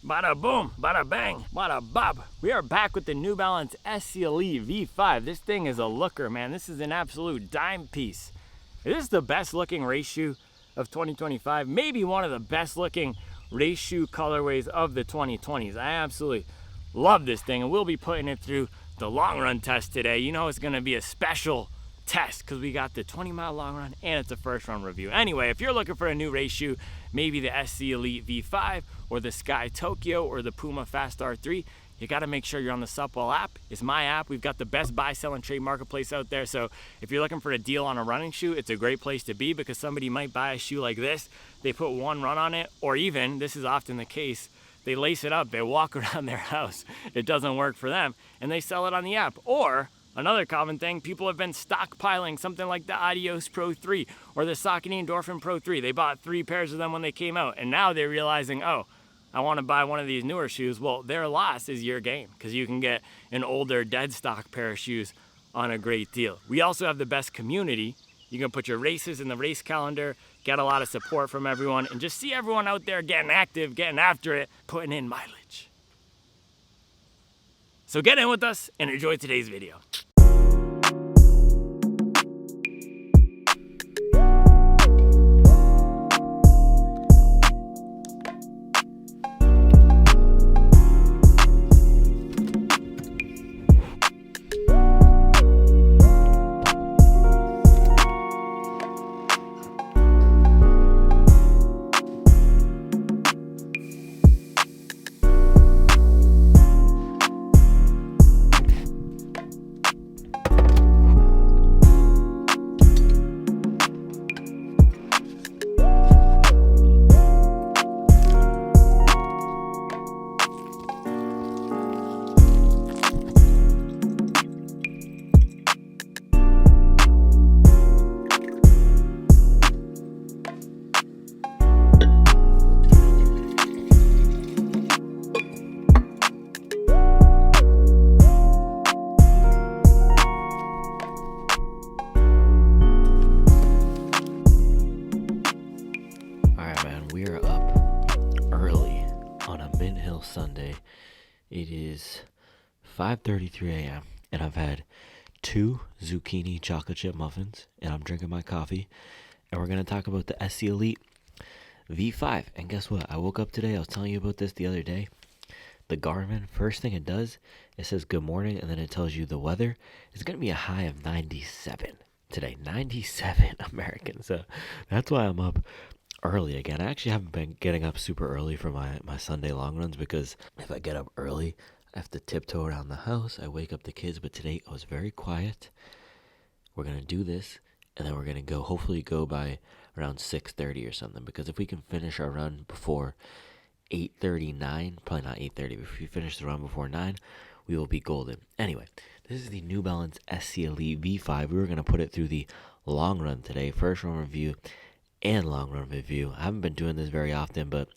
Bada boom, bada bang, bada bop. We are back with the New Balance SC Elite V5. This thing is a looker, man. This is an absolute dime piece. This is the best looking race shoe of 2025. Maybe one of the best looking race shoe colorways of the 2020s. I absolutely love this thing, and we'll be putting it through the long run test today. You know it's gonna be a special test because we got the 20-mile long run and it's a first run review. Anyway, if you're looking for a new race shoe, maybe the SC Elite V5 or the Sky Tokyo or the Puma Fast R3, you got to make sure you're on the Supwell app. It's my app. We've got the best buy, sell, and trade marketplace out there. So if you're looking for a deal on a running shoe, it's a great place to be because somebody might buy a shoe like this. They put one run on it, or even, this is often the case, they lace it up, they walk around their house. It doesn't work for them, and they sell it on the app. Or another common thing, people have been stockpiling something like the Adios Pro 3 or the Saucony Endorphin Pro 3. They bought 3 pairs of them when they came out, and now they're realizing, oh, I want to buy one of these newer shoes. Well, their loss is your gain because you can get an older dead stock pair of shoes on a great deal. We also have the best community. You can put your races in the race calendar, get a lot of support from everyone, and just see everyone out there getting active, getting after it, putting in mileage. So get in with us and enjoy today's video. Sunday. It is 5:33 a.m. and I've had 2 zucchini chocolate chip muffins and I'm drinking my coffee, and we're going to talk about the SC Elite V5. And guess what? I woke up today, I was telling you about this the other day. The Garmin, first thing it does, it says good morning, and then it tells you the weather. It's going to be a high of 97 today. 97 American. So that's why I'm up early again. I actually haven't been getting up super early for my Sunday long runs because if I get up early, I have to tiptoe around the house. I wake up the kids, but today I was very quiet. We're going to do this, and then we're going to hopefully go by around 6:30 or something, because if we can finish our run before 8:39, probably not 8:30, but if we finish the run before 9, we will be golden. Anyway, this is the New Balance SC Elite V5. We were going to put it through the long run today, first run review and long run review. I haven't been doing this very often, but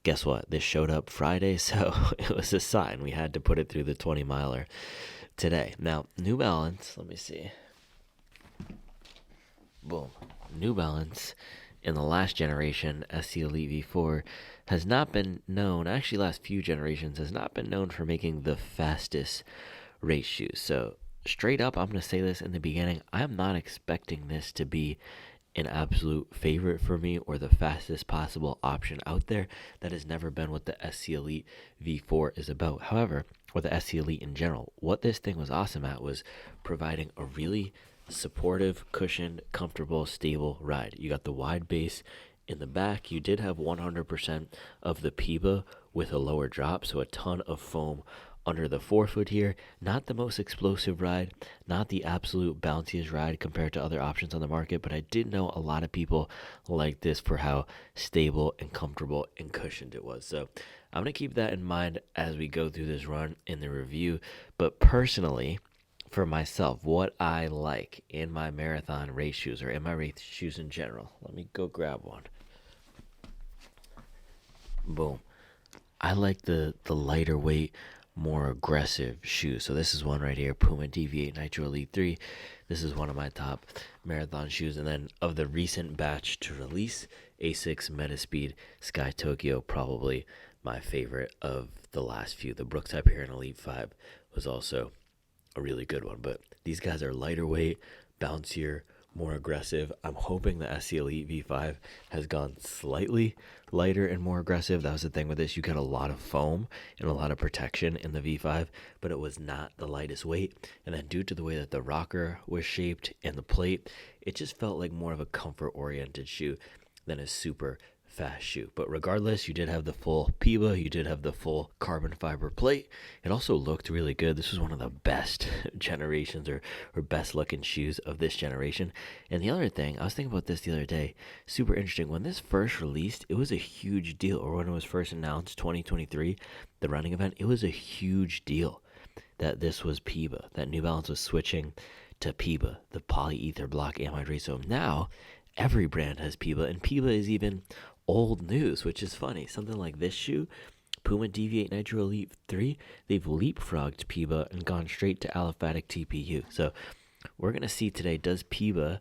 guess what? This showed up Friday, so it was a sign. We had to put it through the 20-miler today. Now, New Balance, let me see. Boom. New Balance in the last generation, SC Elite V4, has not been known, actually last few generations, has not been known for making the fastest race shoes. So straight up, I'm going to say this in the beginning, I am not expecting this to be an absolute favorite for me or the fastest possible option out there. That has never been what the SC Elite V4 is about. However, or the SC Elite in general, what this thing was awesome at was providing a really supportive, cushioned, comfortable, stable ride. You got the wide base in the back. You did have 100% of the PIBA with a lower drop, so a ton of foam under the forefoot here. Not the most explosive ride, not the absolute bounciest ride compared to other options on the market, but I did know a lot of people like this for how stable and comfortable and cushioned it was. So I'm going to keep that in mind as we go through this run in the review. But personally, for myself, what I like in my marathon race shoes, or in my race shoes in general, let me go grab one. Boom. I like the lighter weight, more aggressive shoes. So this is one right here, Puma DV8 Nitro Elite 3. This is one of my top marathon shoes. And then of the recent batch to release, Asics Metaspeed Sky Tokyo, probably my favorite of the last few. The Brooks Hyperion Elite 5 was also a really good one, but these guys are lighter weight, bouncier, more aggressive. I'm hoping the SC Elite V5 has gone slightly lighter and more aggressive. That was the thing with this. You got a lot of foam and a lot of protection in the V5, but it was not the lightest weight. And then due to the way that the rocker was shaped and the plate, it just felt like more of a comfort-oriented shoe than a super fast shoe. But regardless, you did have the full PIBA, you did have the full carbon fiber plate. It also looked really good. This was one of the best generations or best looking shoes of this generation. And the other thing, I was thinking about this the other day, super interesting. When this first released, it was a huge deal. Or when it was first announced, 2023, the running event, it was a huge deal that this was PIBA, that New Balance was switching to PIBA, the polyether block amide raceme. Now, every brand has PIBA, and PIBA is even old news, which is funny. Something like this shoe, Puma Deviate Nitro Elite 3, they've leapfrogged PIBA and gone straight to aliphatic TPU. So we're going to see today, does PIBA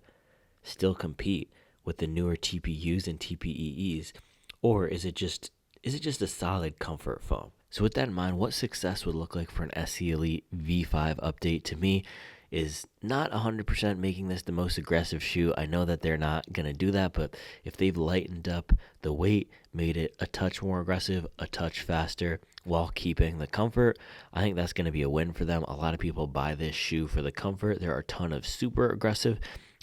still compete with the newer TPUs and TPEEs, or is it just a solid comfort foam? So with that in mind, what success would look like for an SC Elite V5 update to me is not 100% making this the most aggressive shoe. I know that they're not going to do that, but if they've lightened up the weight, made it a touch more aggressive, a touch faster, while keeping the comfort, I think that's going to be a win for them. A lot of people buy this shoe for the comfort. There are a ton of super aggressive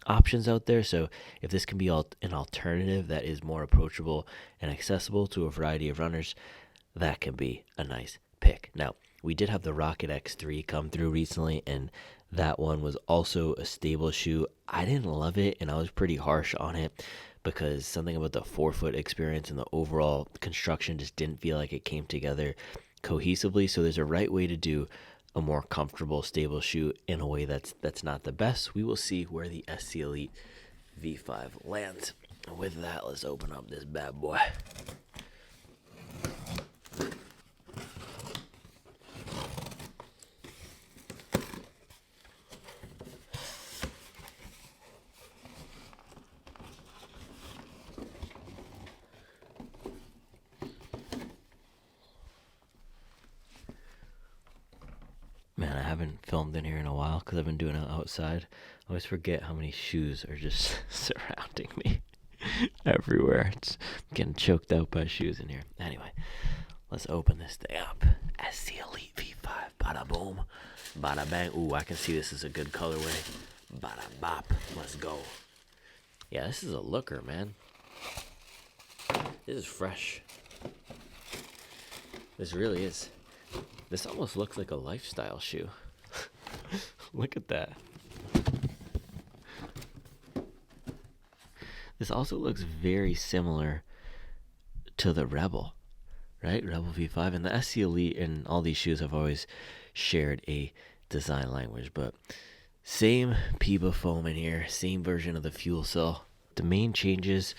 options out there, so if this can be an alternative that is more approachable and accessible to a variety of runners, that can be a nice pick. Now, we did have the Rocket X3 come through recently, and that one was also a stable shoe. I didn't love it, and I was pretty harsh on it because something about the forefoot experience and the overall construction just didn't feel like it came together cohesively. So there's a right way to do a more comfortable, stable shoe in a way that's not the best. We will see where the SC Elite V5 lands. And with that, let's open up this bad boy. Man, I haven't filmed in here in a while because I've been doing it outside. I always forget how many shoes are just surrounding me everywhere. I'm getting choked out by shoes in here. Anyway, let's open this thing up. SC Elite V5. Bada boom. Bada bang. Ooh, I can see this is a good colorway. Bada bop. Let's go. Yeah, this is a looker, man. This is fresh. This really is. This almost looks like a lifestyle shoe. Look at that. This also looks very similar to the Rebel, right? Rebel V5. And the SC Elite and all these shoes have always shared a design language, but same PIBA foam in here, same version of the fuel cell. The main changes,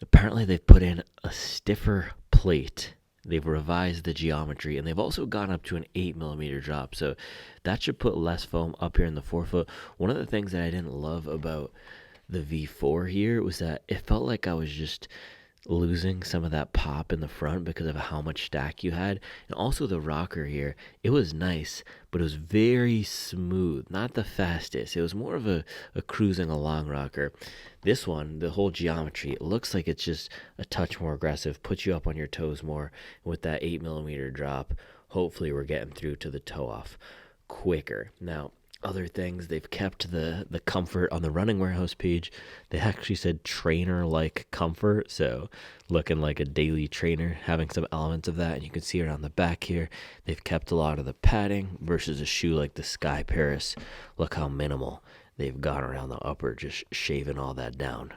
apparently they've put in a stiffer plate. They've revised the geometry, and they've also gone up to an 8mm drop, so that should put less foam up here in the forefoot. One of the things that I didn't love about the V4 here was that it felt like I was just losing some of that pop in the front because of how much stack you had. And also the rocker here, it was nice, but it was very smooth, not the fastest. It was more of a cruising along rocker. This one, the whole geometry, it looks like it's just a touch more aggressive, puts you up on your toes more. And with that 8mm drop, hopefully we're getting through to the toe off quicker. Now, other things, they've kept the comfort on the Running Warehouse page. They actually said trainer-like comfort, so looking like a daily trainer, having some elements of that. And you can see around the back here, they've kept a lot of the padding versus a shoe like the Sky Paris. Look how minimal they've gone around the upper, just shaving all that down.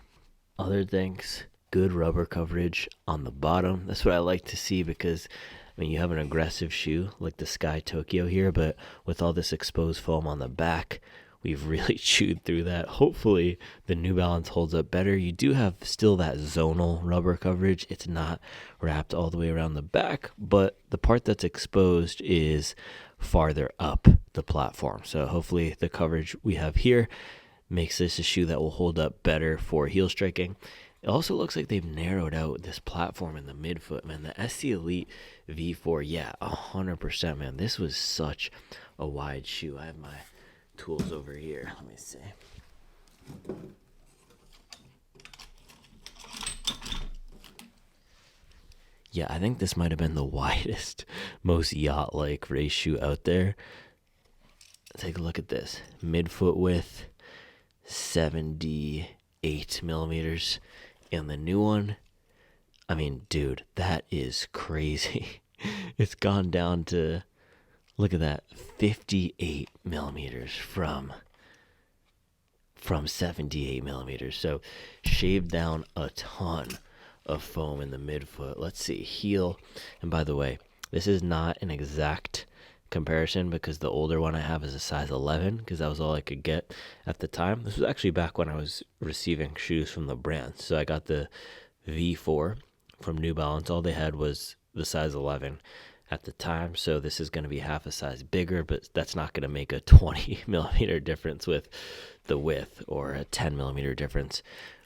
Other things, good rubber coverage on the bottom. That's what I like to see because I mean, you have an aggressive shoe like the Sky Tokyo here, but with all this exposed foam on the back, we've really chewed through that. Hopefully, the New Balance holds up better. You do have still that zonal rubber coverage. It's not wrapped all the way around the back, but the part that's exposed is farther up the platform. So hopefully the coverage we have here makes this a shoe that will hold up better for heel striking. It also looks like they've narrowed out this platform in the midfoot, man. The SC Elite V4, yeah, 100%, man. This was such a wide shoe. I have my tools over here. Let me see. Yeah, I think this might have been the widest, most yacht-like race shoe out there. Take a look at this. Midfoot width, 78 millimeters. And the new one, I mean, dude, that is crazy. It's gone down to, look at that, 58 millimeters from 78 millimeters. So shaved down a ton of foam in the midfoot. Let's see, heel. And by the way, this is not an exact comparison because the older one I have is a size 11 because that was all I could get at the time. This was actually back when I was receiving shoes from the brand. So I got the V4 from New Balance. All they had was the size 11 at the time. So this is going to be half a size bigger, but that's not going to make a 20 millimeter difference with the width or a 10 millimeter difference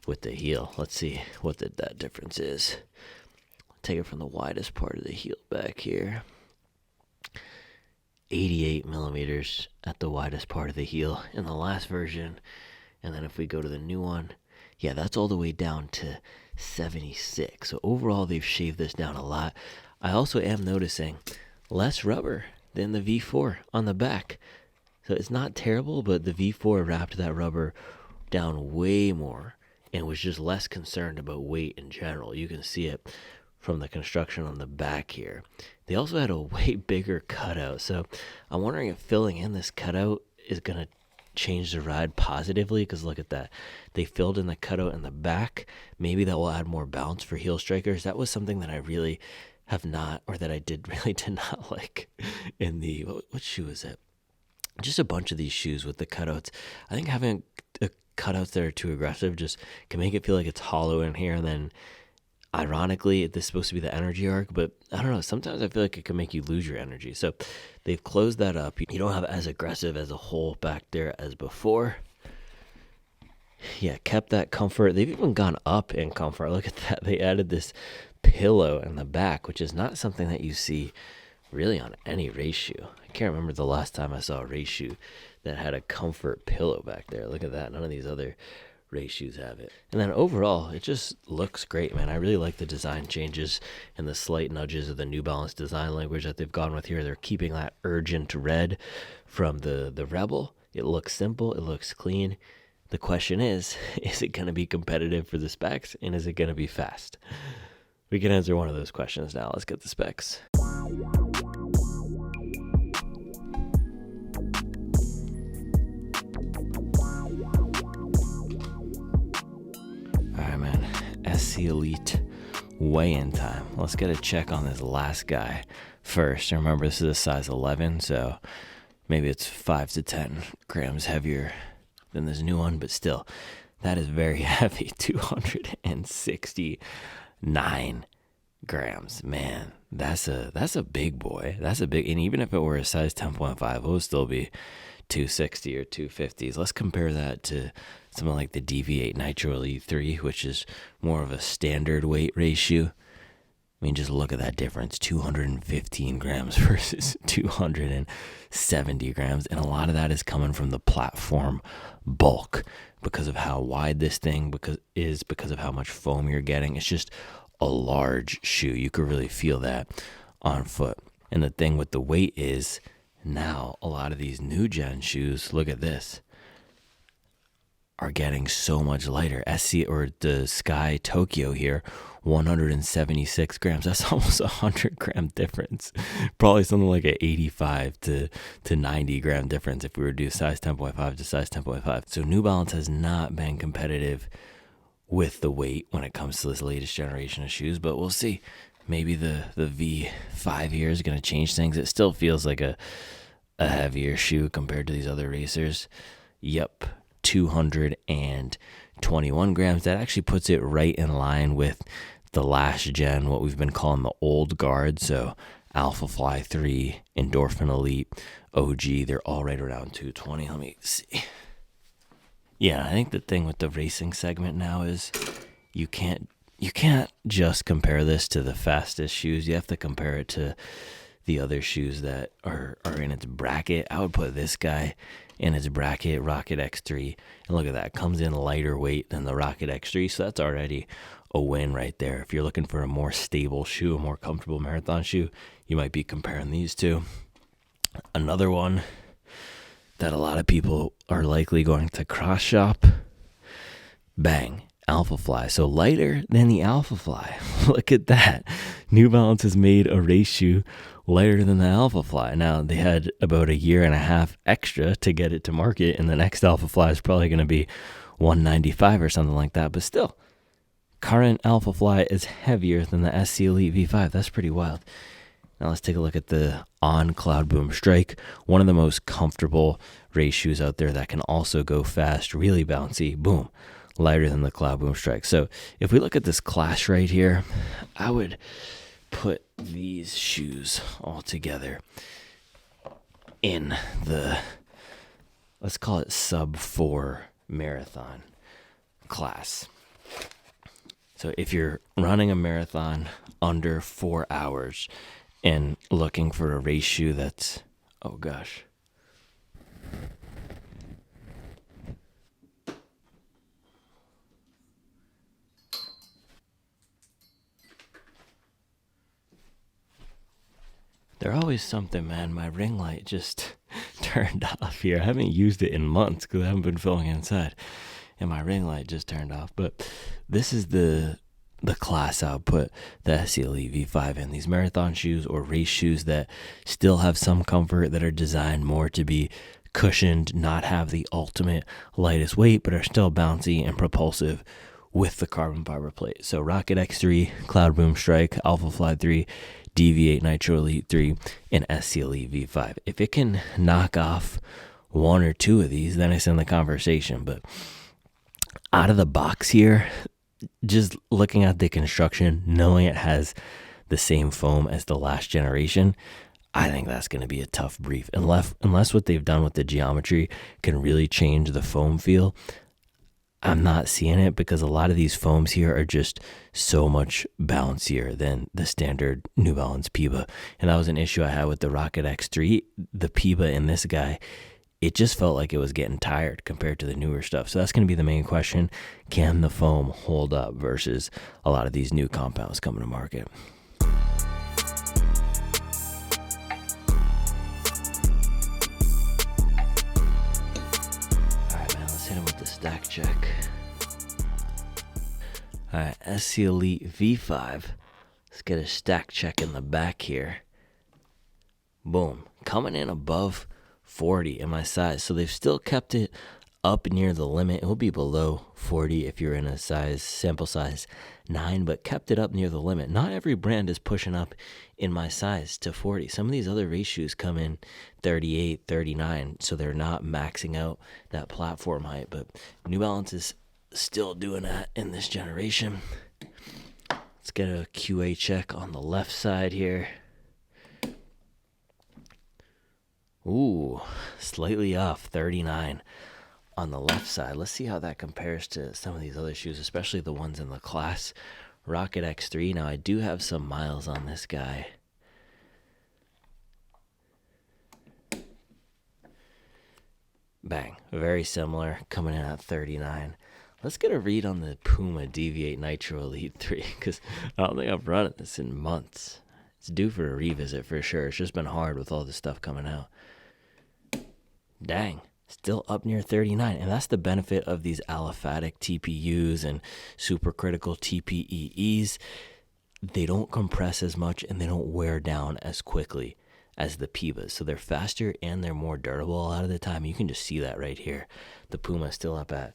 with the heel. Let's see what that difference is. Take it from the widest part of the heel back here. 88 millimeters at the widest part of the heel in the last version. And then if we go to the new one, yeah, that's all the way down to 76. So overall, they've shaved this down a lot. I also am noticing less rubber than the V4 on the back. So it's not terrible, but the V4 wrapped that rubber down way more and was just less concerned about weight in general. You can see it from the construction on the back here. They also had a way bigger cutout. So I'm wondering if filling in this cutout is going to change the ride positively, because look at that. They filled in the cutout in the back. Maybe that will add more bounce for heel strikers. That was something that I really have not, or that I did not like in the, what shoe is it? Just a bunch of these shoes with the cutouts. I think having cutouts that are too aggressive just can make it feel like it's hollow in here, and then ironically, this is supposed to be the energy arc, but I don't know. Sometimes I feel like it can make you lose your energy. So they've closed that up. You don't have as aggressive as a hole back there as before. Yeah, kept that comfort. They've even gone up in comfort. Look at that. They added this pillow in the back, which is not something that you see really on any race shoe. I can't remember the last time I saw a race shoe that had a comfort pillow back there. Look at that. None of these other race shoes have it. And then overall, it just looks great, man. I really like the design changes and the slight nudges of the New Balance design language that they've gone with here. They're keeping that urgent red from the Rebel. It looks simple. It looks clean. The question is it going to be competitive for the specs, and is it going to be fast? We can answer one of those questions now. Let's get the specs. SC Elite weigh-in time. Let's get a check on this last guy first. Remember, this is a size 11, so maybe it's 5 to 10 grams heavier than this new one, but still, that is very heavy. 269 grams. Man, that's a big boy. That's a big, and even if it were a size 10.5, it would still be 260 or 250s. Let's compare that to something like the DV8 Nitro Elite 3, which is more of a standard weight ratio. I mean, just look at that difference, 215 grams versus 270 grams. And a lot of that is coming from the platform bulk because of how wide this thing because of how much foam you're getting. It's just a large shoe. You could really feel that on foot. And the thing with the weight is now a lot of these new gen shoes, look at this, are getting so much lighter. SC or the Sky Tokyo here, 176 grams. That's almost 100 gram difference. Probably something like an 85 to 90 gram difference if we were to do size 10.5 to size 10.5. So New Balance has not been competitive with the weight when it comes to this latest generation of shoes, but we'll see. Maybe the V5 here is going to change things. It still feels like a heavier shoe compared to these other racers. Yep. 221 grams. That actually puts it right in line with the last gen, what we've been calling the old guard. So Alpha Fly 3, Endorphin Elite, OG, they're all right around 220. Let me see. Yeah, I think the thing with the racing segment now is you can't just compare this to the fastest shoes. You have to compare it to the other shoes that are in its bracket. I would put this guy in its bracket, Rocket X3. And look at that, comes in lighter weight than the Rocket X3, so that's already a win right there. If you're looking for a more stable shoe, a more comfortable marathon shoe, you might be comparing these two. Another one that a lot of people are likely going to cross shop, bang, Alphafly. So lighter than the Alphafly. Look at that. New Balance has made a race shoe lighter than the Alphafly. Now, they had about a year and a half extra to get it to market, and the next Alphafly is probably going to be 195 or something like that. But still, current Alphafly is heavier than the SC Elite V5. That's pretty wild. Now let's take a look at the On Cloud Boom Strike, one of the most comfortable race shoes out there that can also go fast, really bouncy, boom, lighter than the Cloud Boom Strike. So if we look at this class right here, I would put these shoes all together in the, let's call it sub 4 marathon class. So if you're running a marathon under 4 hours and looking for a race shoe that's, oh gosh. They're always something, man. My ring light just turned off here. I haven't used it in months because I haven't been filming inside. And my ring light just turned off. But this is the class I would put the SC Elite V5 in. These marathon shoes or race shoes that still have some comfort, that are designed more to be cushioned, not have the ultimate lightest weight, but are still bouncy and propulsive with the carbon fiber plate. So Rocket X3, Cloud Boom Strike, Alphafly 3, DV8 Nitro Elite 3, and SC Elite V5. If it can knock off one or two of these, then it's in the conversation. But out of the box here, just looking at the construction, knowing it has the same foam as the last generation, I think that's going to be a tough brief. Unless what they've done with the geometry can really change the foam feel, I'm not seeing it, because a lot of these foams here are just so much bouncier than the standard New Balance Piba. And that was an issue I had with the Rocket X3. The Piba in this guy, it just felt like it was getting tired compared to the newer stuff. So that's going to be the main question. Can the foam hold up versus a lot of these new compounds coming to market? All right, man, let's hit him with the stack check. All right, SC Elite V5. Let's get a stack check in the back here. Boom. Coming in above 40 in my size. So they've still kept it up near the limit. It will be below 40 if you're in a sample size 9, but kept it up near the limit. Not every brand is pushing up in my size to 40. Some of these other race shoes come in 38, 39, so they're not maxing out that platform height, but New Balance is still doing that in this generation. Let's get a QA check on the left side here. Ooh, slightly off, 39 on the left side. Let's see how that compares to some of these other shoes, especially the ones in the class. Rocket X3. Now, I do have some miles on this guy. Bang. Very similar, coming in at 39. Let's get a read on the Puma DV8 Nitro Elite 3, because I don't think I've run this in months. It's due for a revisit for sure. It's just been hard with all this stuff coming out. Dang, still up near 39. And that's the benefit of these aliphatic TPUs and supercritical TPEEs. They don't compress as much and they don't wear down as quickly as the Pibas. So they're faster and they're more durable a lot of the time. You can just see that right here. The Puma is still up at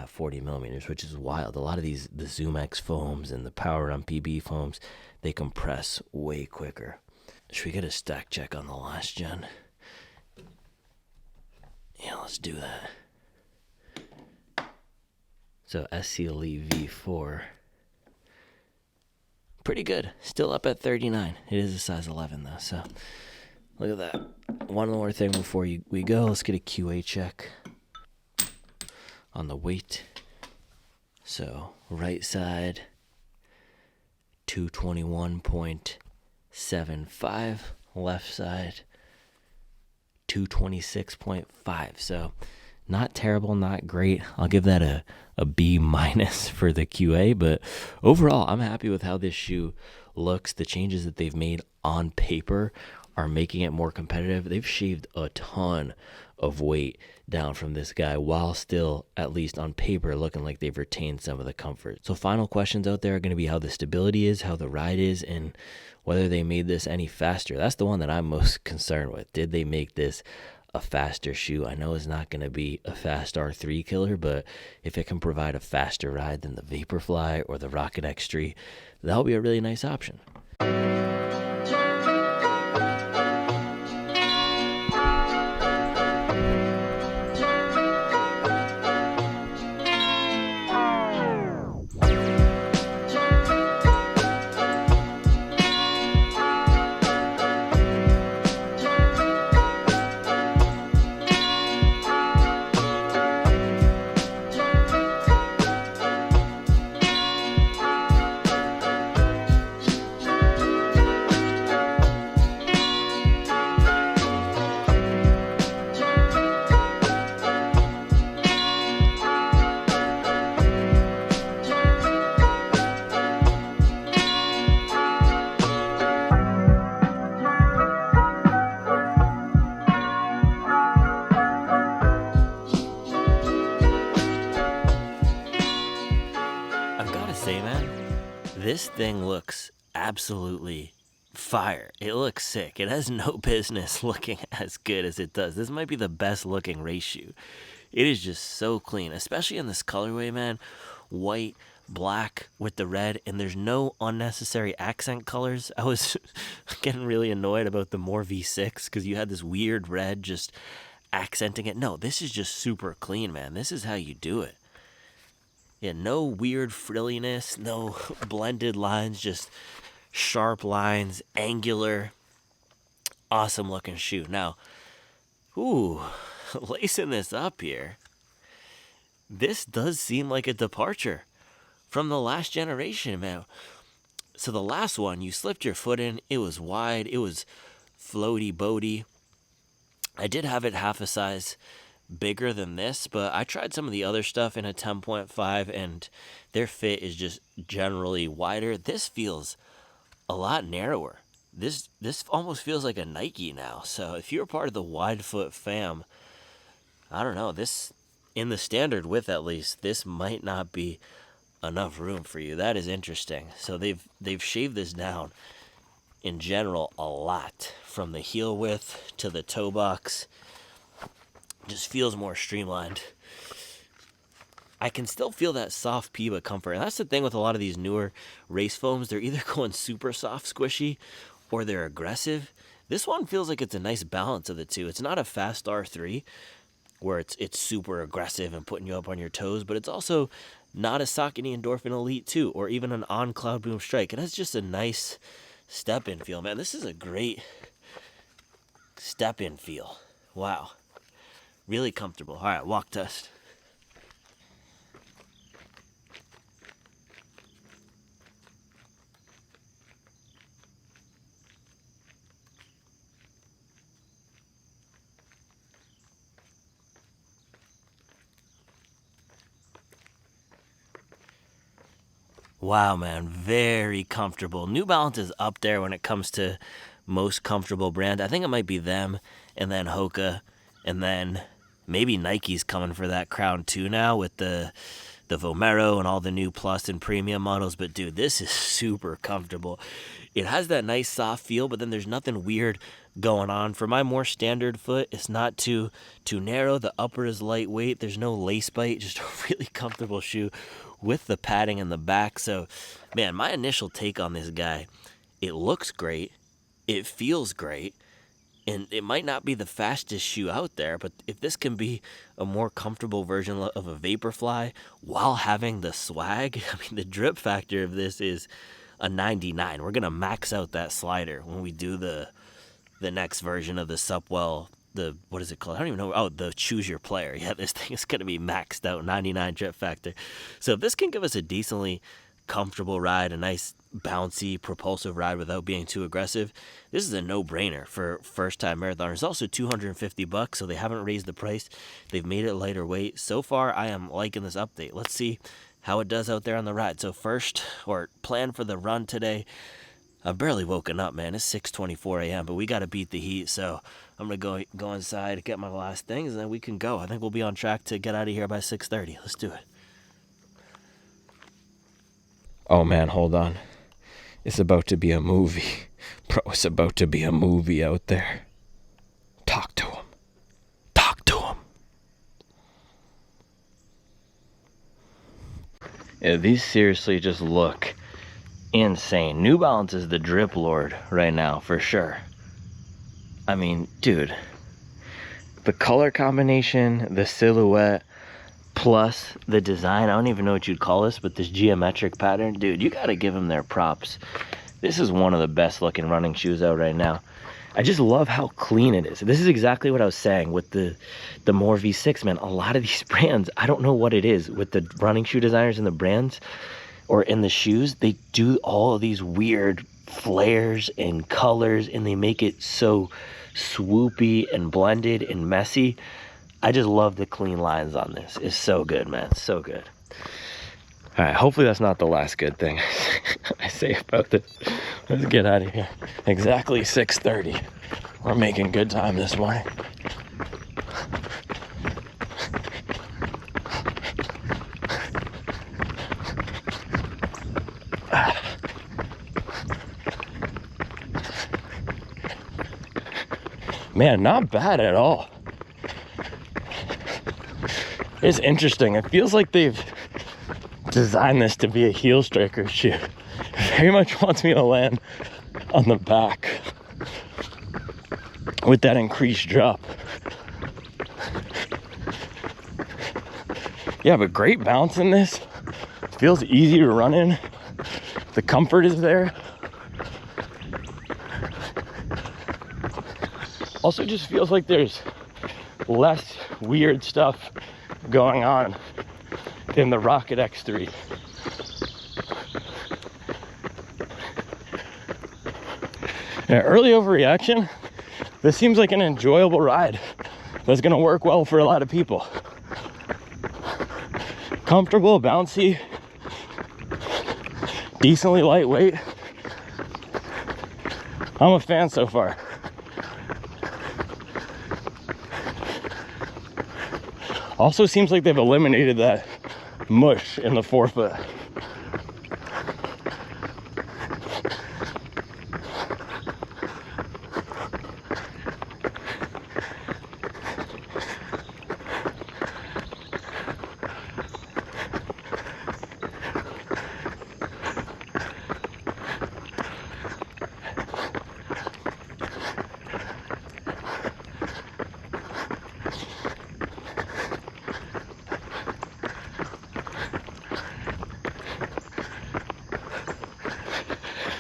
40 millimeters, which is wild. A lot of these, the Zoom X foams and the Power on PB foams, they compress way quicker. Should we get a stack check on the last gen? Yeah, let's do that. So SC Elite V4. Pretty good. Still up at 39. It is a size 11 though, so look at that. One more thing before we go. Let's get a QA check on the weight. So right side 221.75, left side 226.5. So not terrible, not great. I'll give that a B minus for the QA, but overall I'm happy with how this shoe looks. The changes that they've made on paper are making it more competitive. They've shaved a ton of weight down from this guy while still, at least on paper, looking like they've retained some of the comfort. So final questions out there are going to be how the stability is, how the ride is, and whether they made this any faster. That's the one that I'm most concerned with. Did they make this a faster shoe? I know it's not going to be a fast R3 killer, but if it can provide a faster ride than the Vaporfly or the Rocket X3, that'll be a really nice option. Say, man, this thing looks absolutely fire. It looks sick. It has no business looking as good as it does. This might be the best looking race shoe. It is just so clean, especially in this colorway, man. White, black with the red, and there's no unnecessary accent colors. I was getting really annoyed about the More V6 because you had this weird red just accenting it. No, this is just super clean, man. This is how you do it. Yeah, no weird frilliness, no blended lines, just sharp lines, angular, awesome looking shoe. Now, lacing this up here, this does seem like a departure from the last generation, man. So the last one, you slipped your foot in, it was wide, it was floaty boaty. I did have it half a size bigger than this, but I tried some of the other stuff in a 10.5 and their fit is just generally wider. This feels a lot narrower. This almost feels like a Nike now. So if you're part of the wide foot fam, I don't know, this in the standard width at least, this might not be enough room for you. That is interesting. So they've shaved this down in general a lot, from the heel width to the toe box. Just feels more streamlined. I can still feel that soft Piba comfort. And that's the thing with a lot of these newer race foams. They're either going super soft squishy or they're aggressive. This one feels like it's a nice balance of the two. It's not a fast R3 where it's super aggressive and putting you up on your toes, but it's also not a Saucony Endorphin Elite 2 or even an On Cloud Boom Strike. It has just a nice step-in feel. Man, this is a great step-in feel. Wow. Really comfortable. All right, walk test. Wow, man, very comfortable. New Balance is up there when it comes to most comfortable brand. I think it might be them, and then Hoka, and then maybe Nike's coming for that crown too now with the Vomero and all the new Plus and Premium models. But dude, this is super comfortable. It has that nice soft feel, but then there's nothing weird going on. For my more standard foot, it's not too narrow. The upper is lightweight. There's no lace bite. Just a really comfortable shoe with the padding in the back. So, man, my initial take on this guy, it looks great. It feels great. And it might not be the fastest shoe out there, but if this can be a more comfortable version of a Vaporfly while having the swag, I mean, the drip factor of this is a 99. We're going to max out that slider when we do the next version of the Supwell what is it called? I don't even know. Oh, the choose your player. Yeah, this thing is going to be maxed out, 99 jet factor. So if this can give us a decently comfortable ride, a nice bouncy propulsive ride without being too aggressive, this is a no-brainer for first-time marathoners. It's also $250, so they haven't raised the price. They've made it lighter weight. So far, I am liking this update. Let's see how it does out there on the ride. So first, or plan for the run today. I've barely woken up, man. It's 6:24 a.m., but we got to beat the heat, so I'm going to go inside, get my last things, and then we can go. I think we'll be on track to get out of here by 6:30. Let's do it. Oh man, hold on. It's about to be a movie. Bro, it's about to be a movie out there. Talk to him. Talk to him. Yeah, these seriously just look insane. New Balance is the drip lord right now, for sure. I mean, dude, the color combination, the silhouette, plus the design, I don't even know what you'd call this, but this geometric pattern, dude, you gotta give them their props. This is one of the best looking running shoes out right now. I just love how clean it is. This is exactly what I was saying with the More V6, man. A lot of these brands, I don't know what it is with the running shoe designers and the brands or in the shoes, they do all of these weird flares and colors and they make it so swoopy and blended and messy. I just love the clean lines on this. It's so good, man. So good. All right, hopefully that's not the last good thing I say about this. Let's get out of here. Exactly 6:30. We're making good time this morning. Man, not bad at all. It's interesting. It feels like they've designed this to be a heel striker shoe. It very much wants me to land on the back with that increased drop. Yeah, but great bounce in this. Feels easy to run in. The comfort is there. Also just feels like there's less weird stuff going on in the Rocket X3. Yeah, early overreaction. This seems like an enjoyable ride that's gonna work well for a lot of people. Comfortable, bouncy, decently lightweight. I'm a fan so far. Also seems like they've eliminated that mush in the forefoot.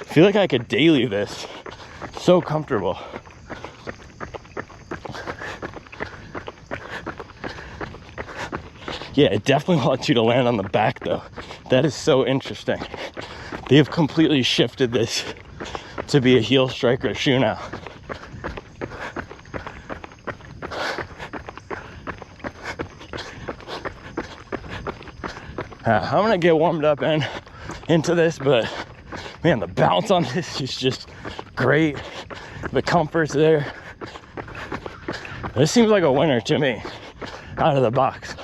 I feel like I could daily this. So comfortable. Yeah, it definitely wants you to land on the back though. That is so interesting. They have completely shifted this to be a heel striker shoe now. I'm gonna get warmed up into this, but man, the bounce on this is just great. The comfort's there. This seems like a winner to me, out of the box.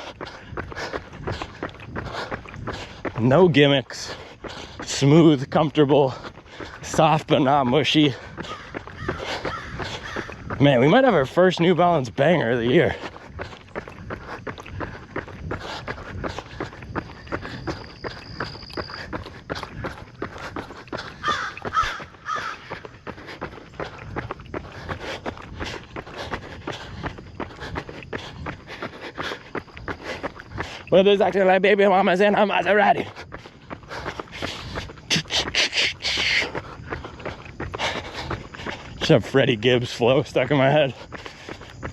No gimmicks, smooth, comfortable, soft but not mushy. Man, we might have our first New Balance banger of the year. Well, there's acting like baby mama's in a Maserati. Just have Freddie Gibbs flow stuck in my head.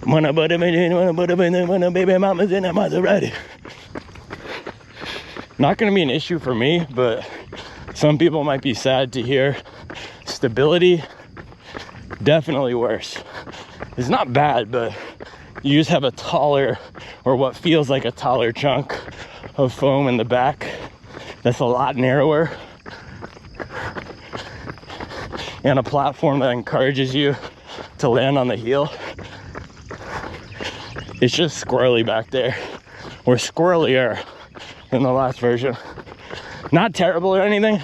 Wanna baby mama's in a Maserati. Not gonna be an issue for me, but some people might be sad to hear. Stability, definitely worse. It's not bad, but you just have a taller, or what feels like a taller chunk of foam in the back that's a lot narrower, and a platform that encourages you to land on the heel. It's just squirrely back there, or squirrelier in the last version. Not terrible or anything.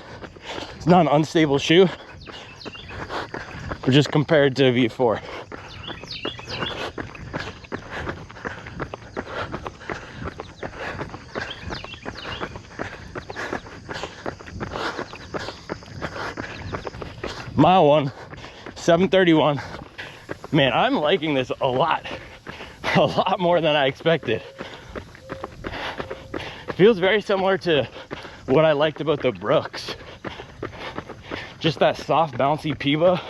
It's not an unstable shoe, but just compared to V4. Mile 1, 7:31. Man, I'm liking this a lot more than I expected. Feels very similar to what I liked about the Brooks. Just that soft, bouncy Piva,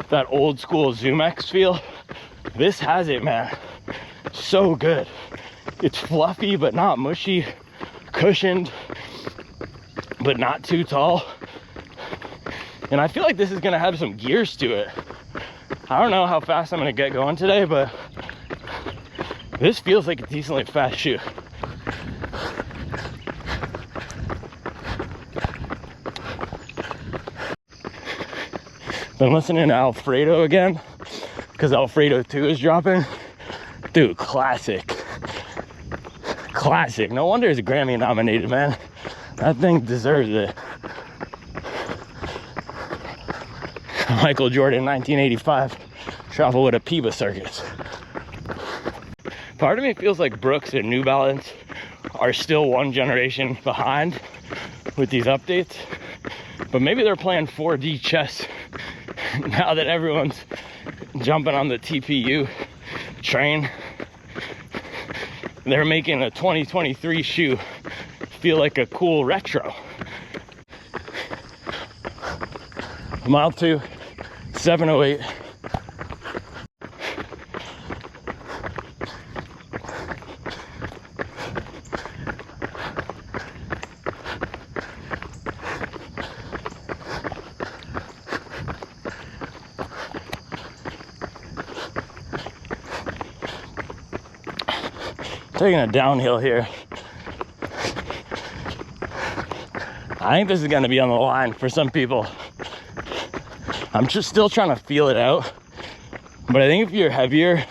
that old school Zoom X feel. This has it, man. So good. It's fluffy, but not mushy. Cushioned, but not too tall. And I feel like this is gonna have some gears to it. I don't know how fast I'm gonna get going today, but this feels like a decently fast shoe. Been listening to Alfredo again, because Alfredo 2 is dropping. Dude, classic. Classic. No wonder it's Grammy nominated, man. That thing deserves it. Michael Jordan, 1985, travel with a Piva circus. Part of me feels like Brooks and New Balance are still one generation behind with these updates, but maybe they're playing 4D chess now that everyone's jumping on the TPU train. They're making a 2023 shoe feel like a cool retro. Mile 2, 7:08. Taking a downhill here. I think this is gonna be on the line for some people. I'm just still trying to feel it out. But I think if you're heavier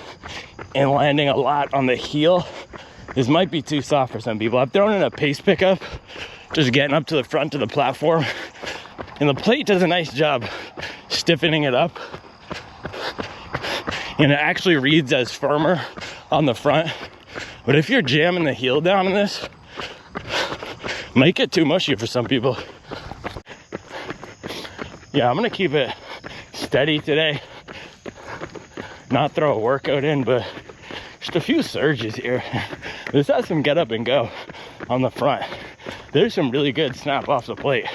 and landing a lot on the heel, this might be too soft for some people. I've thrown in a pace pickup, just getting up to the front of the platform. And the plate does a nice job stiffening it up. And it actually reads as firmer on the front. But if you're jamming the heel down in this, it might get too mushy for some people. Yeah, I'm gonna keep it steady today. Not throw a workout in, but just a few surges here. This has some get up and go on the front. There's some really good snap off the plate.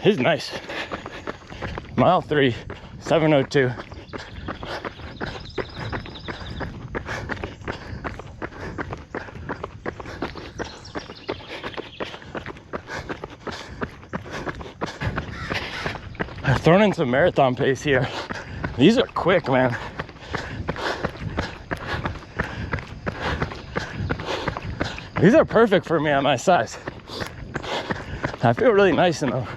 This is nice. Mile 3, 7:02. I've thrown in some marathon pace here. These are quick, man. These are perfect for me at my size. I feel really nice in them.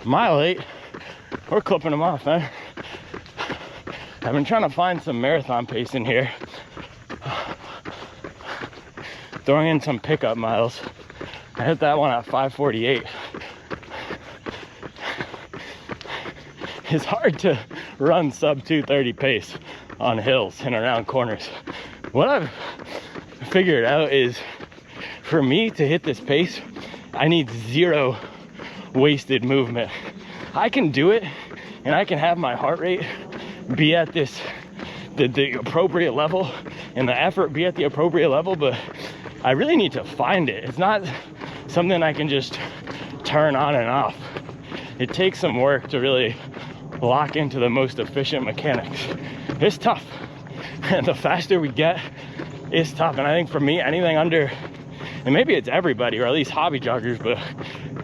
Mile 8, we're clipping them off, man. I've been trying to find some marathon pace in here. Throwing in some pickup miles. I hit that one at 5:48. It's hard to run sub 2:30 pace on hills and around corners. What I've figured out is, for me to hit this pace, I need zero wasted movement. I can do it, and I can have my heart rate be at the appropriate level, and the effort be at the appropriate level, but I really need to find it. It's not something I can just turn on and off. It takes some work to really lock into the most efficient mechanics. It's tough, and the faster we get, it's tough. And I think for me, anything under, and maybe it's everybody, or at least hobby joggers, but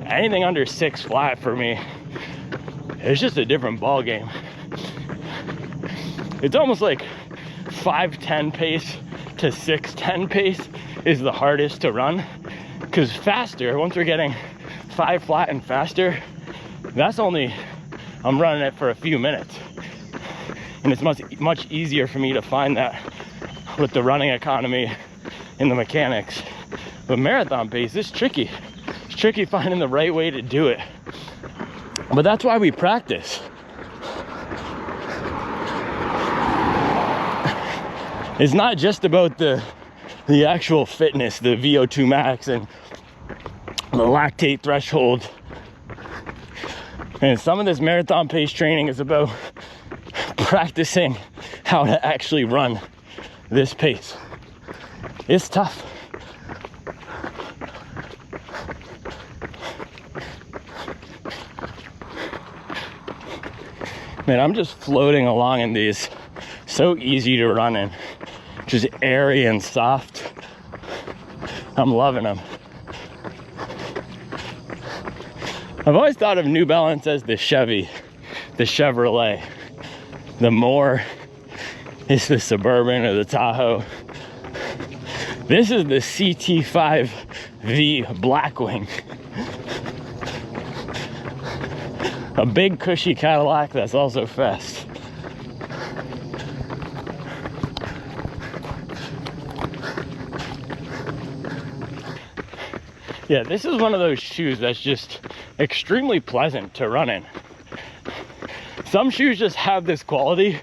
anything under 6 flat for me, it's just a different ball game. It's almost like 5:10 pace to 6:10 pace is the hardest to run, because faster, once we're getting 5 flat and faster, that's only, I'm running it for a few minutes, and it's much easier for me to find that with the running economy and the mechanics. But marathon pace is tricky. It's tricky finding the right way to do it, but that's why we practice. It's not just about the actual fitness, the VO2 max and the lactate threshold. And some of this marathon pace training is about practicing how to actually run this pace. It's tough. Man, I'm just floating along in these. So easy to run in. Just airy and soft. I'm loving them. I've always thought of New Balance as the Chevy, the Chevrolet. The more is the Suburban or the Tahoe. This is the CT5V Blackwing. A big cushy Cadillac that's also fast. Yeah, this is one of those shoes that's just extremely pleasant to run in. Some shoes just have this quality.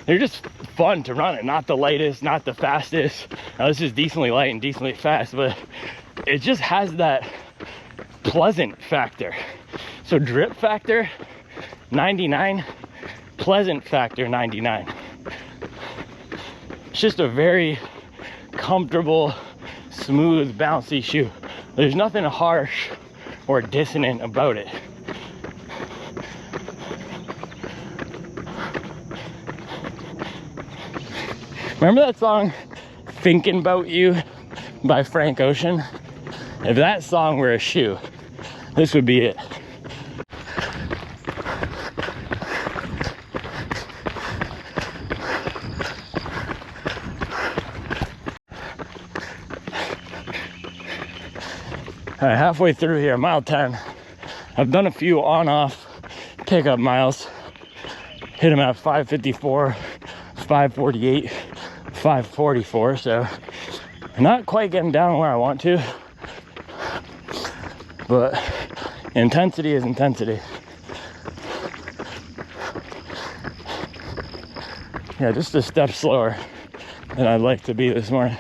They're just fun to run in. Not the lightest, not the fastest. Now this is decently light and decently fast, but it just has that pleasant factor. So drip factor, 99. Pleasant factor, 99. It's just a very comfortable, smooth, bouncy shoe. There's nothing harsh or dissonant about it. Remember that song, Thinking About You by Frank Ocean? If that song were a shoe, this would be it. All right, halfway through here, mile 10. I've done a few on-off pickup miles. Hit them at 5:54, 5:48, 5:44. So I'm not quite getting down where I want to, but intensity is intensity. Yeah, just a step slower than I'd like to be this morning.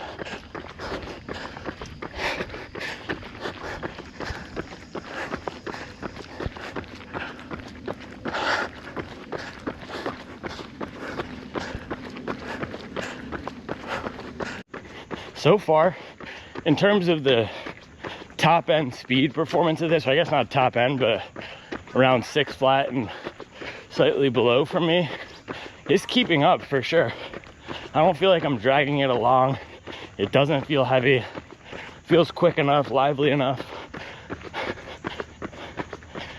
So far, in terms of the top end speed performance of this, I guess not top end, but around 6 flat and slightly below for me, it's keeping up for sure. I don't feel like I'm dragging it along. It doesn't feel heavy. It feels quick enough, lively enough.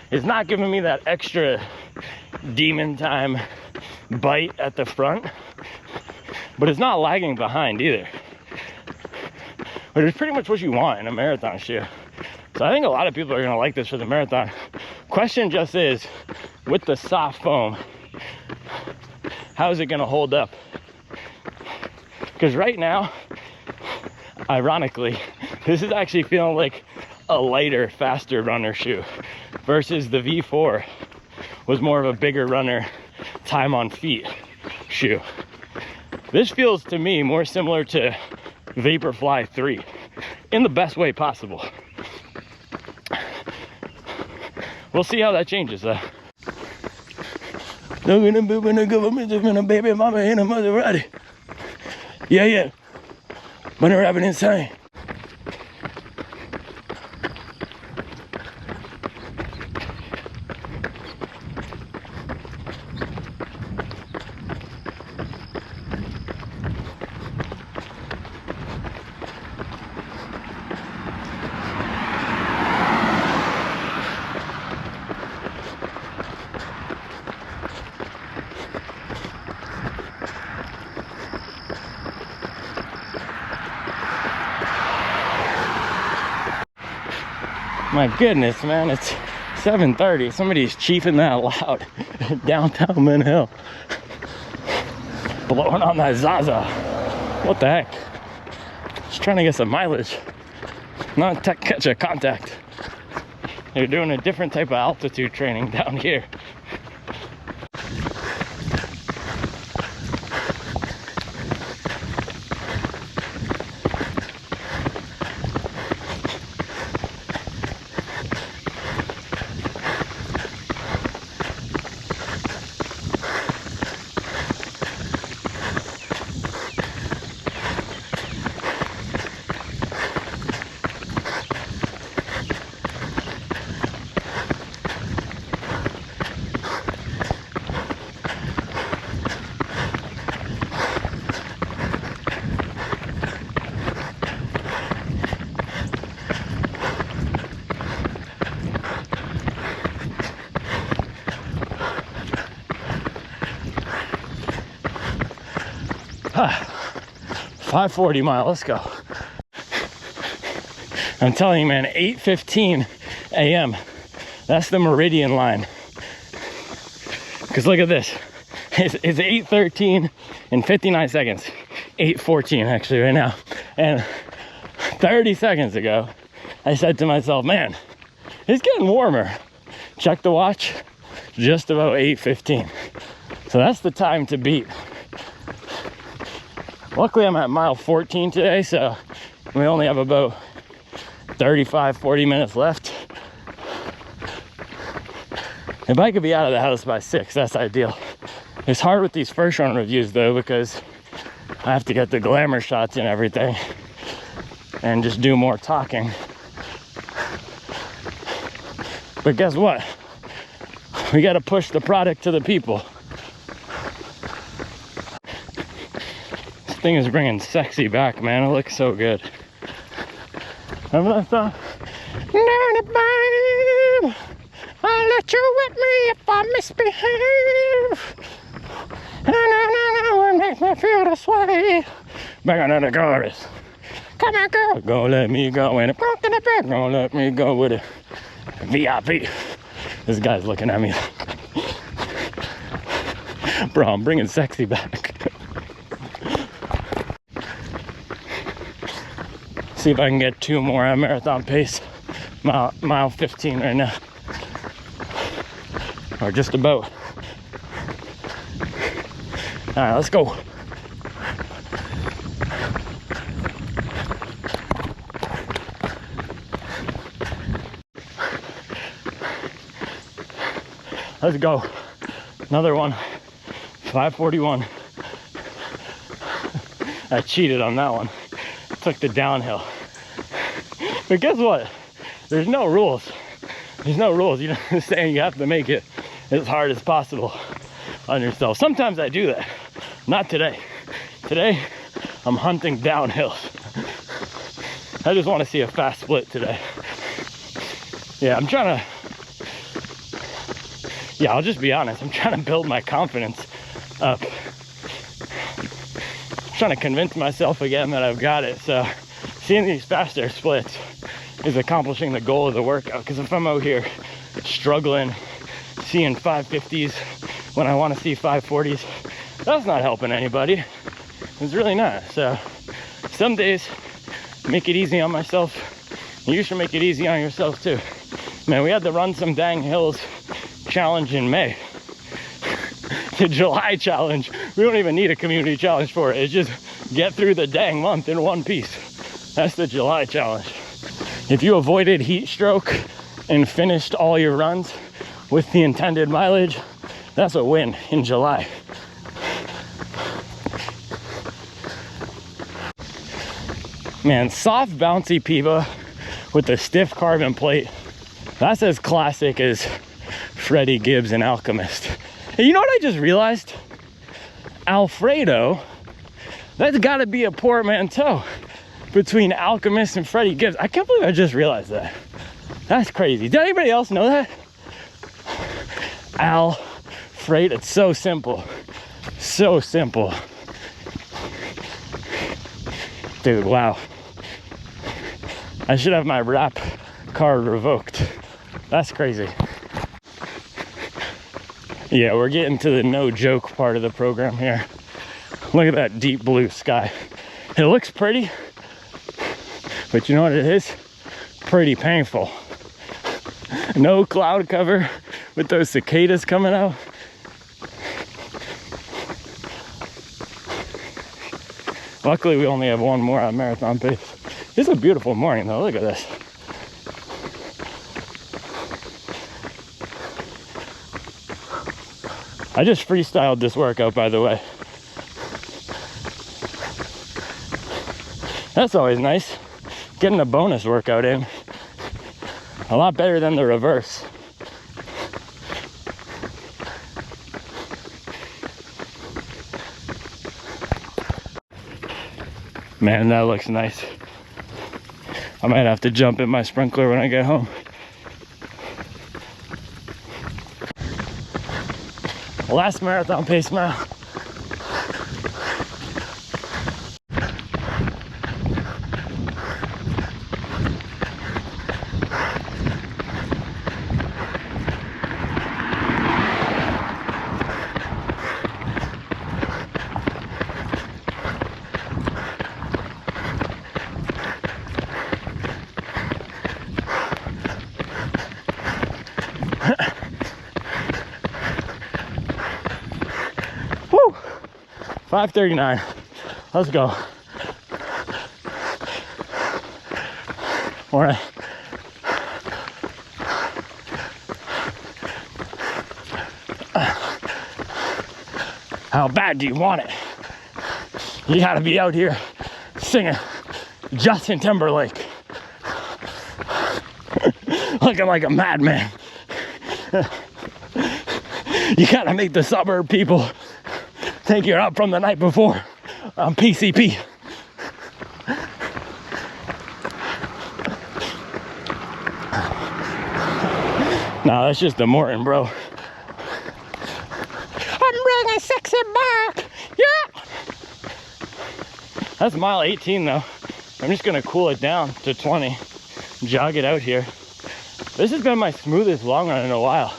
It's not giving me that extra demon time bite at the front, but it's not lagging behind either, which is pretty much what you want in a marathon shoe. So I think a lot of people are gonna like this for the marathon. question just is, with the soft foam, how is it gonna hold up? Because right now, ironically, this is actually feeling like a lighter, faster runner shoe versus the V4 was more of a bigger runner, time on feet shoe. This feels to me more similar to Vaporfly 3 in the best way possible. We'll see how that changes though. They're gonna be when the government is when a baby mama and a Maserati. Yeah. But they're rapping insane. My goodness, man, it's 7:30. Somebody's chiefing that loud downtown Min Hill. Blowing on that Zaza. What the heck? Just trying to get some mileage. Not catch a contact. They're doing a different type of altitude training down here. Ah, 540 mile, let's go. I'm telling you, man, 8:15 a.m. That's the meridian line. Because look at this. It's 8:13 and 59 seconds. 8:14 actually right now. And 30 seconds ago, I said to myself, man, it's getting warmer. Check the watch, just about 8:15. So that's the time to beat. Luckily, I'm at mile 14 today, so we only have about 35-40 minutes left. If I could be out of the house by 6, that's ideal. It's hard with these first run reviews though, because I have to get the glamour shots and everything and just do more talking. But guess what? We got to push the product to the people. This thing is bringing sexy back, man. It looks so good. Remember that song? Dirty babe, I'll let you with me if I misbehave. It makes me feel this way. Back on the chorus. Come on, girl. Gonna let me go in the front to the back. Gonna let me go with it. VIP. This guy's looking at me. Bro, I'm bringing sexy back. See if I can get 2 more at marathon pace. Mile 15 right now. Or just about. All right, let's go. Let's go. Another one. 5:41. I cheated on that one. Took the downhill. But guess what? There's no rules. There's no rules. You know what I'm saying? You have to make it as hard as possible on yourself. Sometimes I do that. Not today. Today, I'm hunting downhills. I just want to see a fast split today. Yeah, I'm trying to... Yeah, I'll just be honest. I'm trying to build my confidence up. I'm trying to convince myself again that I've got it. So seeing these faster splits is accomplishing the goal of the workout. Because if I'm out here struggling seeing 550s when I want to see 540s. That's not helping anybody. It's really not. So some days make it easy on myself. You should make it easy on yourself too. Man, we had to run some dang hills challenge in May. The July challenge, we don't even need a community challenge for it. It's just get through the dang month in one piece. That's the July challenge. If you avoided heat stroke and finished all your runs with the intended mileage, that's a win in July. Man, soft bouncy Piva with the stiff carbon plate, that's as classic as Freddie Gibbs and Alchemist. And you know what I just realized? Alfredo, that's gotta be a portmanteau between Alchemist and Freddie Gibbs. I can't believe I just realized that. That's crazy. Did anybody else know that? Alfredo, it's so simple. So simple. Dude, wow. I should have my rap card revoked. That's crazy. Yeah, we're getting to the no joke part of the program here. Look at that deep blue sky. It looks pretty, but you know what it is? Pretty painful. No cloud cover with those cicadas coming out. Luckily, we only have one more on marathon pace. It's a beautiful morning though, look at this. I just freestyled this workout, by the way. That's always nice. Getting a bonus workout in. A lot better than the reverse. Man, that looks nice. I might have to jump in my sprinkler when I get home. Last marathon pace mile. Woo! 5:39. Let's go. All right. How bad do you want it? You gotta be out here singing Justin Timberlake. Looking like a madman. You gotta make the suburb people think you're up from the night before on PCP. Nah, that's just the Morton, bro. I'm bringing sexy back, yeah! That's mile 18 though. I'm just gonna cool it down to 20, jog it out here. This has been my smoothest long run in a while.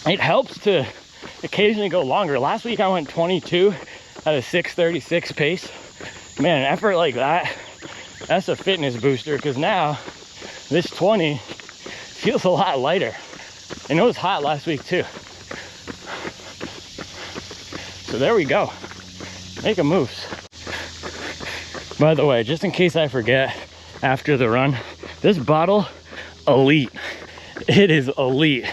It helps to occasionally go longer. Last week I went 22 at a 6:36 pace. Man, an effort like that, that's a fitness booster, because now this 20 feels a lot lighter. And it was hot last week too. So there we go. Making moves. By the way, just in case I forget after the run, this bottle, elite. It is elite.